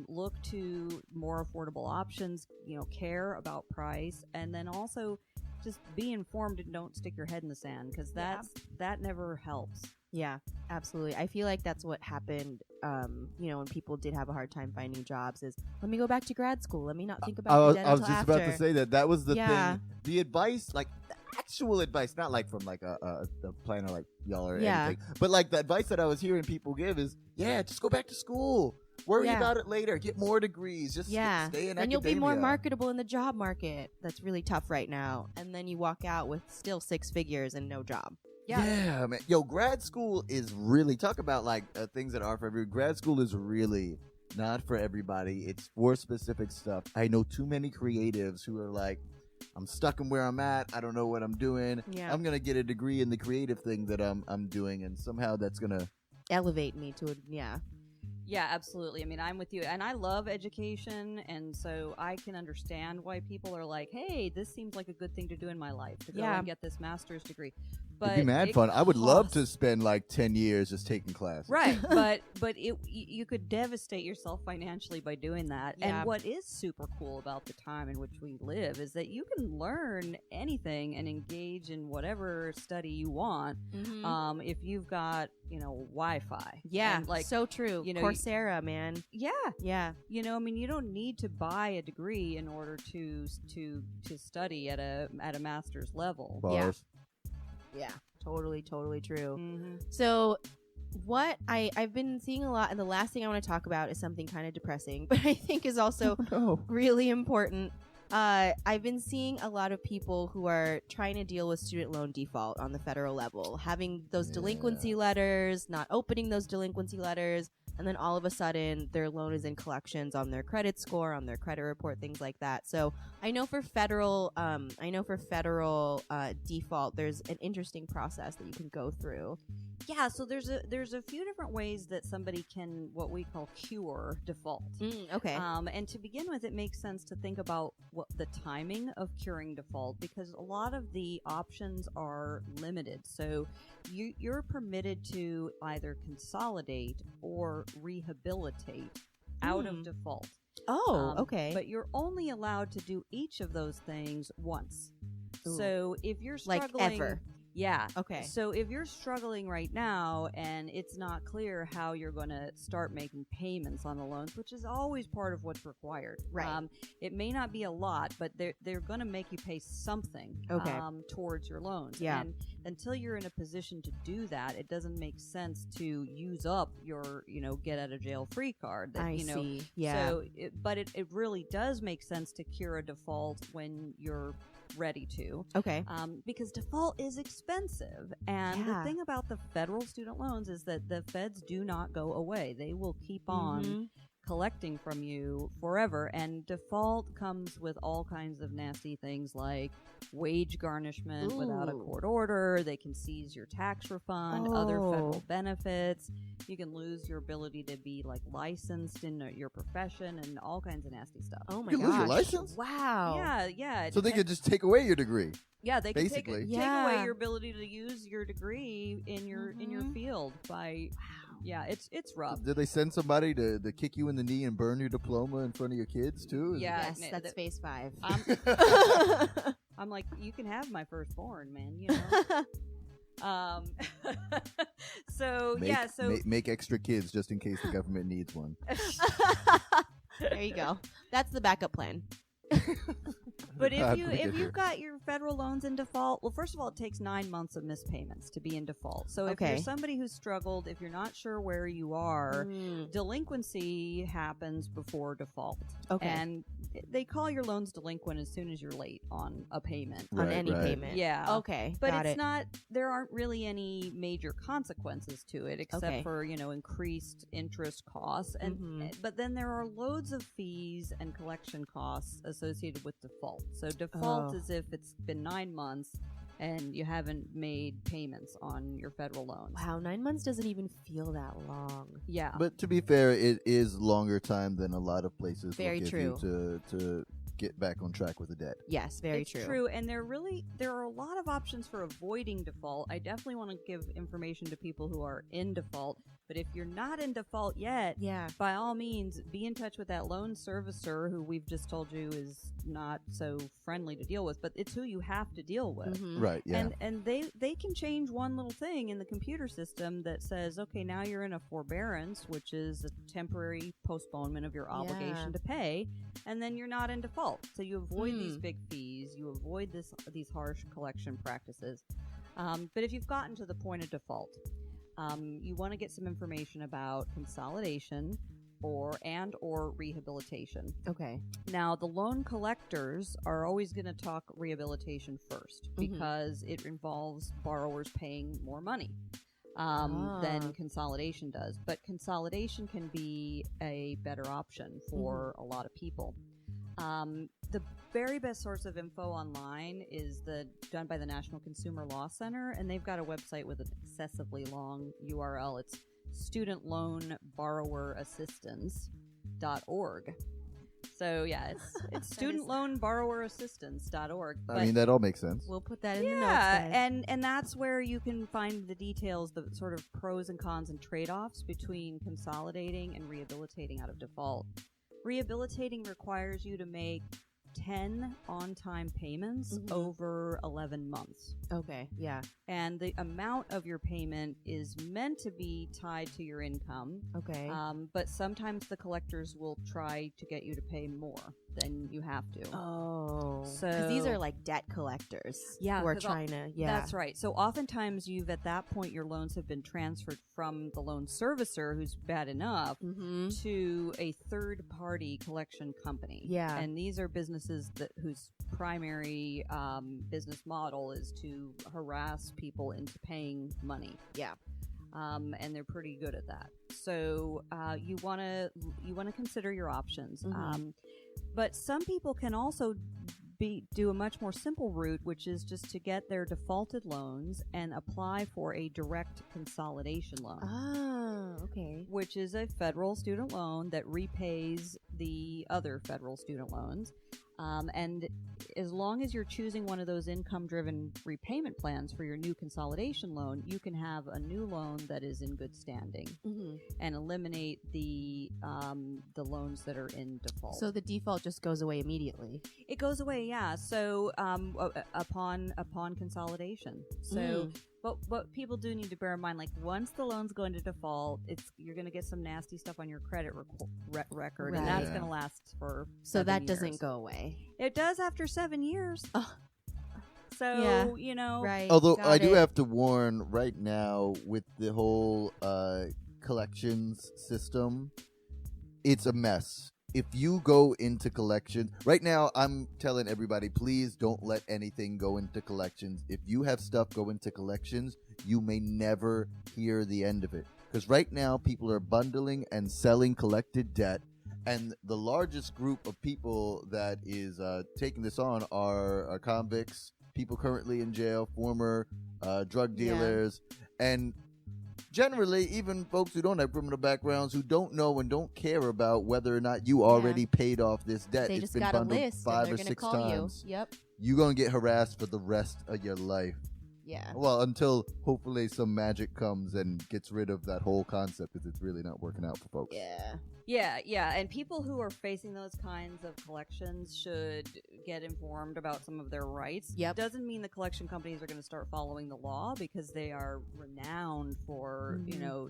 Speaker 3: Look to more affordable options, care about price, and then also just be informed and don't stick your head in the sand, because that never helps.
Speaker 2: Yeah, absolutely. I feel like that's what happened, when people did have a hard time finding jobs, is let me go back to grad school. Let me not think about the debt
Speaker 1: I was
Speaker 2: until
Speaker 1: just
Speaker 2: after.
Speaker 1: about to say that was the thing. The advice, like the actual advice, not like from like a planner like y'all or anything, but like the advice that I was hearing people give is, just go back to school. Worry about it later. Get more degrees. Just stay in academia.
Speaker 2: And you'll be more marketable in the job market. That's really tough right now. And then you walk out with still 6 figures and no job.
Speaker 1: Yeah, man. Yo, grad school is really, talk about like things that are for everybody. Grad school is really not for everybody. It's for specific stuff. I know too many creatives who are like, I'm stuck in where I'm at. I don't know what I'm doing.
Speaker 2: Yeah.
Speaker 1: I'm gonna get a degree in the creative thing that I'm doing, and somehow that's gonna
Speaker 2: elevate me to
Speaker 3: Yeah, absolutely. I mean, I'm with you. And I love education, and so I can understand why people are like, hey, this seems like a good thing to do in my life, to go and get this master's degree. But
Speaker 1: it'd be mad fun. I would love to spend like 10 years just taking classes.
Speaker 3: Right, but you could devastate yourself financially by doing that.
Speaker 2: Yeah.
Speaker 3: And what is super cool about the time in which we live is that you can learn anything and engage in whatever study you want if you've got, Wi-Fi.
Speaker 2: Yeah,
Speaker 3: and like,
Speaker 2: so true. Coursera, man.
Speaker 3: Yeah.
Speaker 2: Yeah.
Speaker 3: I mean, you don't need to buy a degree in order to study at a master's level.
Speaker 1: Bars.
Speaker 2: Yeah, totally true.
Speaker 3: Mm-hmm.
Speaker 2: So what I've been seeing a lot, and the last thing I want to talk about is something kind of depressing, but I think is also really important. I've been seeing a lot of people who are trying to deal with student loan default on the federal level, having those delinquency letters, not opening those delinquency letters, and then all of a sudden their loan is in collections on their credit score, on their credit report, things like that. So I know for federal default, there's an interesting process that you can go through.
Speaker 3: Yeah, so there's a few different ways that somebody can, what we call, cure default.
Speaker 2: Okay.
Speaker 3: And to begin with, it makes sense to think about what the timing of curing default, because a lot of the options are limited. So you're permitted to either consolidate or rehabilitate out of default.
Speaker 2: Oh, okay.
Speaker 3: But you're only allowed to do each of those things once. Ooh. So if you're struggling,
Speaker 2: like ever.
Speaker 3: Yeah.
Speaker 2: Okay.
Speaker 3: So if you're struggling right now and it's not clear how you're going to start making payments on the loans, which is always part of what's required.
Speaker 2: Right.
Speaker 3: It may not be a lot, but they're going to make you pay something towards your loans.
Speaker 2: Yeah.
Speaker 3: And until you're in a position to do that, it doesn't make sense to use up your, get out of jail free card. That,
Speaker 2: see. Yeah.
Speaker 3: So, it really does make sense to cure a default when you're ready to.
Speaker 2: Okay.
Speaker 3: Because default is expensive. And the
Speaker 2: Yeah.
Speaker 3: thing about the federal student loans is that the feds do not go away. They will keep on collecting from you forever, and default comes with all kinds of nasty things like wage garnishment without a court order. They can seize your tax refund, other federal benefits. You can lose your ability to be like licensed in your profession, and all kinds of nasty stuff.
Speaker 2: Oh my
Speaker 1: You can lose your
Speaker 2: gosh.
Speaker 1: license?
Speaker 2: Wow.
Speaker 3: Yeah.
Speaker 1: So they could just take away your degree.
Speaker 3: Yeah, they can take
Speaker 1: basically.
Speaker 3: away
Speaker 2: Yeah.
Speaker 3: your ability to use your degree in your field by. Yeah, it's rough.
Speaker 1: Did they send somebody to kick you in the knee and burn your diploma in front of your kids too?
Speaker 3: Yeah.
Speaker 2: Yes, that's phase 5.
Speaker 3: I'm like, you can have my firstborn, man. You know. So
Speaker 1: make extra kids just in case the government needs one.
Speaker 2: There you go. That's the backup plan.
Speaker 3: But if
Speaker 1: God,
Speaker 3: you
Speaker 1: we get
Speaker 3: if
Speaker 1: here.
Speaker 3: you've got your federal loans in default, well, first of all, it takes 9 months of missed payments to be in default. So if
Speaker 2: Okay.
Speaker 3: you're somebody who's struggled, if you're not sure where you are, delinquency happens before default.
Speaker 2: Okay.
Speaker 3: And they call your loans delinquent as soon as you're late on a payment.
Speaker 2: On
Speaker 1: Right,
Speaker 2: any
Speaker 1: right.
Speaker 2: payment.
Speaker 3: Yeah.
Speaker 2: Okay.
Speaker 3: But
Speaker 2: got
Speaker 3: it's
Speaker 2: it.
Speaker 3: not, there aren't really any major consequences to it except
Speaker 2: Okay.
Speaker 3: for, increased interest costs. And But then there are loads of fees and collection costs associated with default. So default is if it's been 9 months and you haven't made payments on your federal loans.
Speaker 2: Wow, 9 months doesn't even feel that long.
Speaker 3: Yeah.
Speaker 1: But to be fair, it is longer time than a lot of places
Speaker 2: Very
Speaker 1: will give you to get back on track with the debt.
Speaker 2: Yes, very
Speaker 3: It's
Speaker 2: true.
Speaker 3: And there are a lot of options for avoiding default. I definitely want to give information to people who are in default. But if you're not in default yet,
Speaker 2: Yeah.
Speaker 3: by all means, be in touch with that loan servicer who we've just told you is not so friendly to deal with, but it's who you have to deal with.
Speaker 1: Right, yeah.
Speaker 3: And they can change one little thing in the computer system that says, okay, now you're in a forbearance, which is a temporary postponement of your obligation to pay, and then you're not in default. So you avoid these big fees, you avoid these harsh collection practices. But if you've gotten to the point of default, you want to get some information about consolidation or rehabilitation.
Speaker 2: Okay.
Speaker 3: Now, the loan collectors are always going to talk rehabilitation first because it involves borrowers paying more money than consolidation does. But consolidation can be a better option for a lot of people. The very best source of info online is done by the National Consumer Law Center, and they've got a website with an excessively long URL. It's studentloanborrowerassistance.org. So yeah, it's studentloanborrowerassistance.org.
Speaker 1: I mean, that all makes sense.
Speaker 2: We'll put that in the notes,
Speaker 3: Yeah,
Speaker 2: guys.
Speaker 3: and that's where you can find the details, the sort of pros and cons and trade-offs between consolidating and rehabilitating out of default. Rehabilitating requires you to make 10 on-time payments over 11 months.
Speaker 2: Okay, yeah.
Speaker 3: And the amount of your payment is meant to be tied to your income.
Speaker 2: Okay.
Speaker 3: But sometimes the collectors will try to get you to pay more than you have to.
Speaker 2: Oh.
Speaker 3: So-
Speaker 2: Because these are like debt collectors.
Speaker 3: Yeah,
Speaker 2: Who are
Speaker 3: 'cause
Speaker 2: trying to, yeah.
Speaker 3: That's right. So oftentimes at that point, your loans have been transferred from the loan servicer, who's bad enough, to a third-party collection company.
Speaker 2: Yeah.
Speaker 3: And these are businesses whose primary business model is to harass people into paying money.
Speaker 2: Yeah.
Speaker 3: And they're pretty good at that. So you want to consider your options. But some people can also do a much more simple route, which is just to get their defaulted loans and apply for a direct consolidation loan.
Speaker 2: Ah, okay.
Speaker 3: Which is a federal student loan that repays the other federal student loans. And as long as you're choosing one of those income-driven repayment plans for your new consolidation loan, you can have a new loan that is in good standing and eliminate the loans that are in default.
Speaker 2: So the default just goes away immediately.
Speaker 3: It goes away, yeah. So upon consolidation. So. But what people do need to bear in mind, like once the loans go into default, you're going to get some nasty stuff on your credit record, and that's going to last for.
Speaker 2: So
Speaker 3: 7
Speaker 2: that
Speaker 3: years.
Speaker 2: doesn't go away.
Speaker 3: It does after 7 years. So
Speaker 2: Yeah. Right.
Speaker 1: Although
Speaker 2: got
Speaker 1: I do
Speaker 2: it.
Speaker 1: have to warn right now with the whole collections system, it's a mess. if you go into collections right now, I'm telling everybody, please don't let anything go into collections. If you have stuff go into collections, you may never hear the end of it. Because right now, people are bundling and selling collected debt. And the largest group of people that is taking this on are convicts, people currently in jail, former drug dealers, and generally even folks who don't have criminal backgrounds, who don't know and don't care about whether or not you already paid off this debt.
Speaker 2: They
Speaker 1: It's
Speaker 2: just
Speaker 1: been
Speaker 2: got a
Speaker 1: bundled
Speaker 2: list
Speaker 1: 5
Speaker 2: and
Speaker 1: or
Speaker 2: they're
Speaker 1: 6
Speaker 2: gonna call
Speaker 1: times.
Speaker 2: you. Yep.
Speaker 1: You're going to get harassed for the rest of your life.
Speaker 2: Yeah.
Speaker 1: Well, until hopefully some magic comes and gets rid of that whole concept, because it's really not working out for folks.
Speaker 3: Yeah, and people who are facing those kinds of collections should get informed about some of their rights.
Speaker 2: Yep.
Speaker 3: Doesn't mean the collection companies are going to start following the law, because they are renowned for,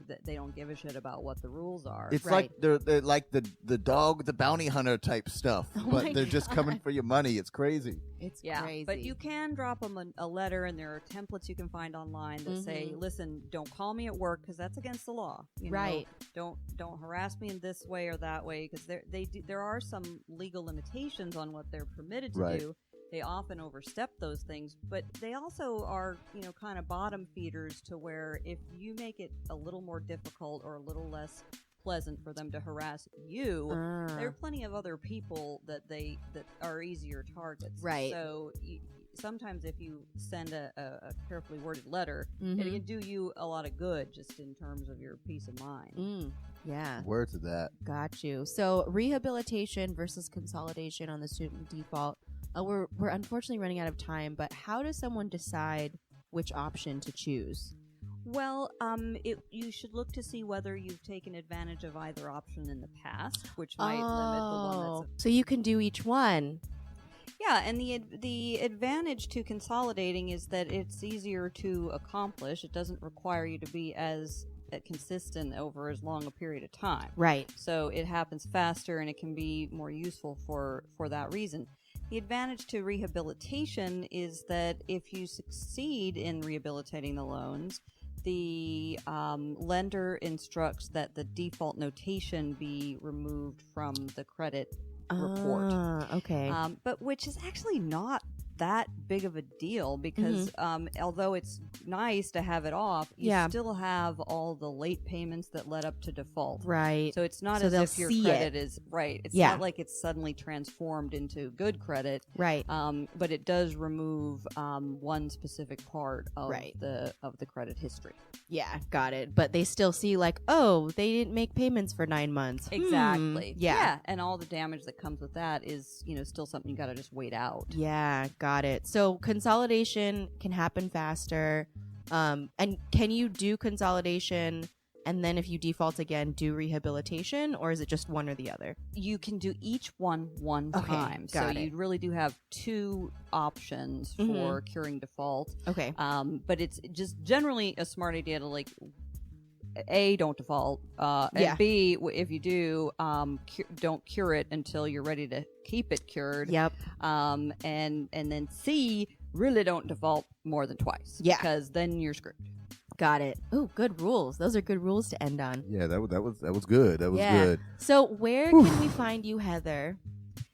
Speaker 3: that they don't give a shit about what the rules are.
Speaker 1: It's like they're like the dog, the bounty hunter type stuff, but they're just coming for your money. It's crazy.
Speaker 2: It's
Speaker 3: Yeah,
Speaker 2: crazy.
Speaker 3: but you can drop them a letter, and there are templates you can find online that say, "Listen, don't call me at work, because that's against the law.
Speaker 2: Right.
Speaker 3: Don't harass me in this way or that way, because there are some legal limitations on what they're permitted to do. They often overstep those things, but they also are, kind of bottom feeders, to where if you make it a little more difficult or a little less pleasant for them to harass you, there are plenty of other people that are easier targets.
Speaker 2: Right.
Speaker 3: So sometimes if you send a carefully worded letter, it can do you a lot of good, just in terms of your peace of mind.
Speaker 2: Yeah.
Speaker 1: Word to that.
Speaker 2: Got you. So rehabilitation versus consolidation on the student default. We're unfortunately running out of time, but how does someone decide which option to choose?
Speaker 3: Well, you should look to see whether you've taken advantage of either option in the past, which might limit the one that's...
Speaker 2: So you can do each one.
Speaker 3: Yeah, and the advantage to consolidating is that it's easier to accomplish. It doesn't require you to be as consistent over as long a period of time.
Speaker 2: Right.
Speaker 3: So it happens faster, and it can be more useful for that reason. The advantage to rehabilitation is that if you succeed in rehabilitating the loans, the lender instructs that the default notation be removed from the credit report.
Speaker 2: Okay.
Speaker 3: But which is actually not that big of a deal, because although it's nice to have it off, you still have all the late payments that led up to default.
Speaker 2: Right.
Speaker 3: So it's not as if your credit is right. It's not like it's suddenly transformed into good credit.
Speaker 2: Right.
Speaker 3: But it does remove one specific part of the credit history.
Speaker 2: Yeah, got it. But they still see like, oh, they didn't make payments for 9 months.
Speaker 3: Exactly.
Speaker 2: Yeah.
Speaker 3: And all the damage that comes with that is, still something you got to just wait out.
Speaker 2: Yeah, got it. So consolidation can happen faster. And can you do consolidation and then if you default again, do rehabilitation, or is it just one or the other?
Speaker 3: You can do each one time. So you really do have 2 options for curing default.
Speaker 2: Okay.
Speaker 3: But it's just generally a smart idea to A, don't default, and B, if you do, don't cure it until you're ready to keep it cured.
Speaker 2: Yep.
Speaker 3: And then C, really don't default more than twice.
Speaker 2: Yeah.
Speaker 3: Because then you're screwed.
Speaker 2: Got it. Ooh, good rules. Those are good rules to end on.
Speaker 1: Yeah, that was good. That was good.
Speaker 2: So where can we find you, Heather?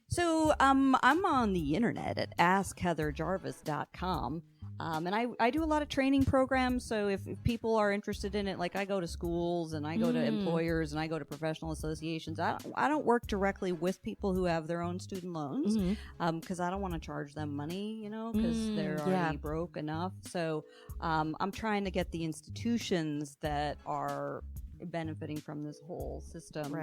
Speaker 3: So I'm on the internet at askheatherjarvis.com. And I do a lot of training programs, so if people are interested in it, like I go to schools and I go to employers and I go to professional associations. I don't work directly with people who have their own student loans, because I don't want to charge them money, because they're already broke enough. So I'm trying to get the institutions that are benefiting from this whole system,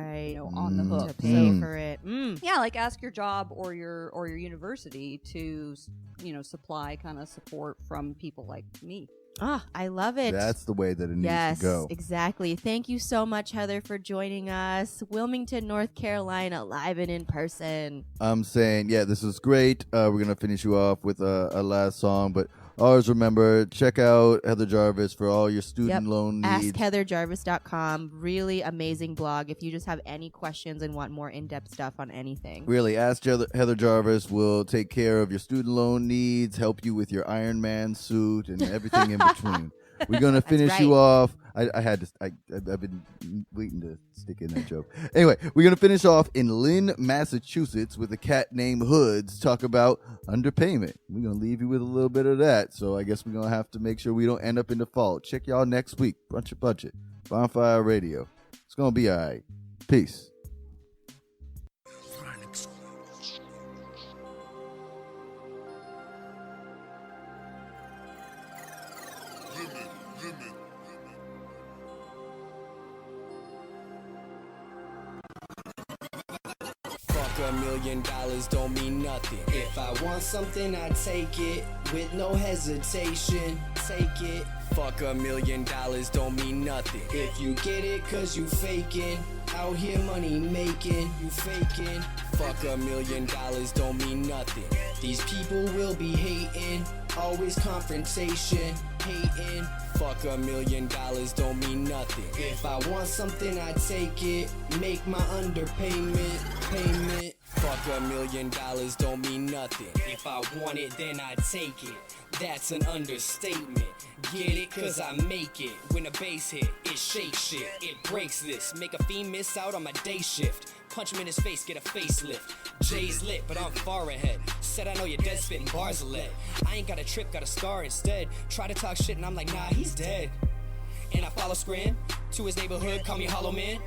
Speaker 3: on the hook
Speaker 2: to pay for it.
Speaker 3: Yeah, like ask your job or your university to supply kind of support from people like me.
Speaker 2: I love it.
Speaker 1: That's the way that it needs to go.
Speaker 2: Yes, exactly. Thank you so much, Heather, for joining us. Wilmington, North Carolina, live and in person. I'm
Speaker 1: saying, this is great. We're going to finish you off with a last song, but always remember, check out Heather Jarvis for all your student loan needs.
Speaker 2: AskHeatherJarvis.com. Really amazing blog if you just have any questions and want more in-depth stuff on anything.
Speaker 1: Really, Ask Heather Jarvis will take care of your student loan needs, help you with your Iron Man suit, and everything in between. We're going to finish you off. I had to. I've been waiting to stick in that joke. Anyway, we're gonna finish off in Lynn, Massachusetts, with a cat named Hoods. Talk about underpayment. We're gonna leave you with a little bit of that. So I guess we're gonna have to make sure we don't end up in default. Check y'all next week. Brunch or Budget, Bonfire Radio. It's gonna be all right. Peace.
Speaker 7: $1 million don't mean nothing. If I want something, I take it with no hesitation. Take it. Fuck $1 million don't mean nothing. If you get it, cause you faking. Out here money making, you faking. Fuck $1 million don't mean nothing. These people will be hating. Always confrontation, hating. Fuck $1 million don't mean nothing. If I want something, I take it. Make my underpayment, payment. Fuck $1 million don't mean nothing. If I want it, then I take it. That's an understatement. Get it, cause I make it. When a bass hit, it shakes shit. It breaks this. Make a fiend miss out on my day shift. Punch him in his face, get a facelift. Jay's lit, but I'm far ahead. Said I know you're dead, spitting bars of lead. I ain't got a trip, got a scar instead. Try to talk shit and I'm like, nah, he's dead. And I follow Scram to his neighborhood, call me Hollow Man.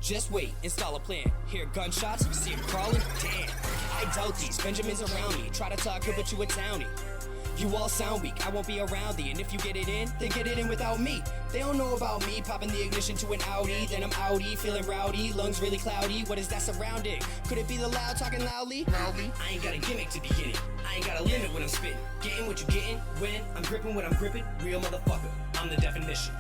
Speaker 7: Just wait, install a plan. Hear gunshots, see him crawling? Damn, I doubt these Benjamins around me. Try to talk good, but you a townie. You all sound weak, I won't be around thee. And if you get it in, then get it in without me. They don't know about me, popping the ignition to an Audi. Then I'm outie, feeling rowdy, lungs really cloudy. What is that surrounding? Could it be the loud talking loudly? Loudly? I ain't got a gimmick to be in it. I ain't got a limit when I'm spitting. Getting what you getting, when I'm gripping what I'm gripping. Real motherfucker, I'm the definition.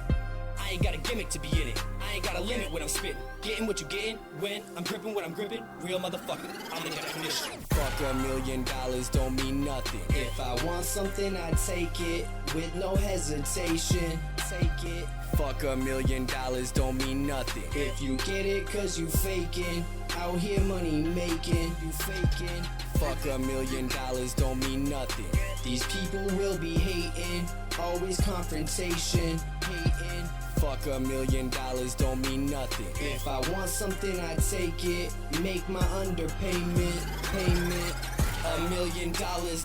Speaker 7: I ain't got a gimmick to be in it. I ain't got a limit when I'm spitting. Getting what you getting, when I'm gripping what I'm gripping. Real motherfucker, I'm the definition. Fuck $1 million don't mean nothing. If I want something, I take it with no hesitation. Take it. Fuck $1 million don't mean nothing. If you get it, cause you faking. Out here money making, you faking. Fuck $1 million don't mean nothing. These people will be hating. Always confrontation, hating. Fuck $1 million don't mean nothing. If I want something, I take it. Make my underpayment, payment. $1 million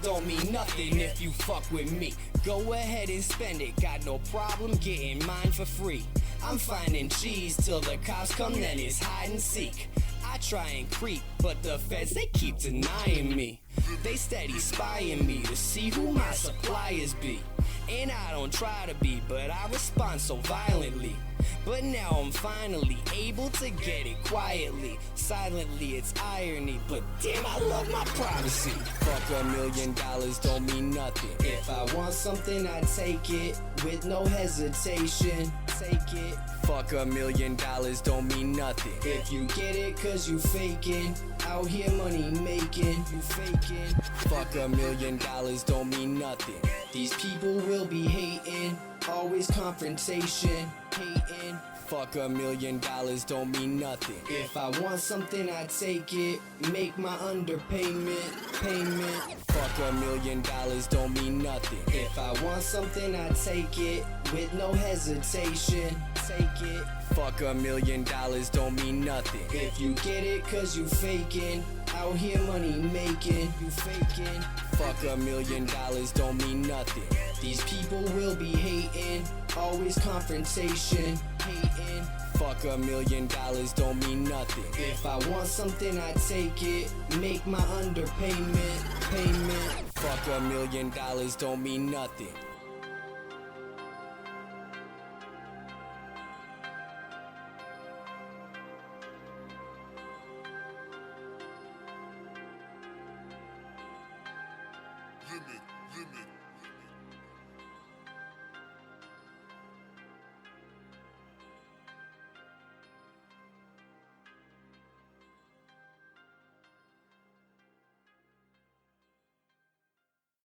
Speaker 7: don't mean nothing if you fuck with me. Go ahead and spend it, got no problem getting mine for free. I'm finding cheese till the cops come, then it's hide and seek. I try and creep, but the feds, they keep denying me. They steady spying me to see who my suppliers be. And I don't try to be, but I respond so violently. But now I'm finally able to get it quietly. Silently, it's irony, but damn, I love my privacy. Fuck $1 million don't mean nothing. If I want something, I take it with no hesitation. Take it. Fuck $1 million don't mean nothing. If you get it, cause you faking. Out here money making, you faking. Fuck $1 million don't mean nothing. These people will be hating. Always confrontation, hating. Fuck $1 million don't mean nothing. If I want something, I take it. Make my underpayment, payment. Fuck $1 million don't mean nothing. If I want something, I take it. With no hesitation, take it. Fuck $1 million don't mean nothing. If you get it, cause you faking. Out here money making, you faking. Fuck $1 million don't mean nothing. These people will be hating. Always confrontation, hating. Fuck $1 million don't mean nothing. If I want something, I take it. Make my underpayment, payment. Fuck $1 million don't mean nothing.
Speaker 8: Limit.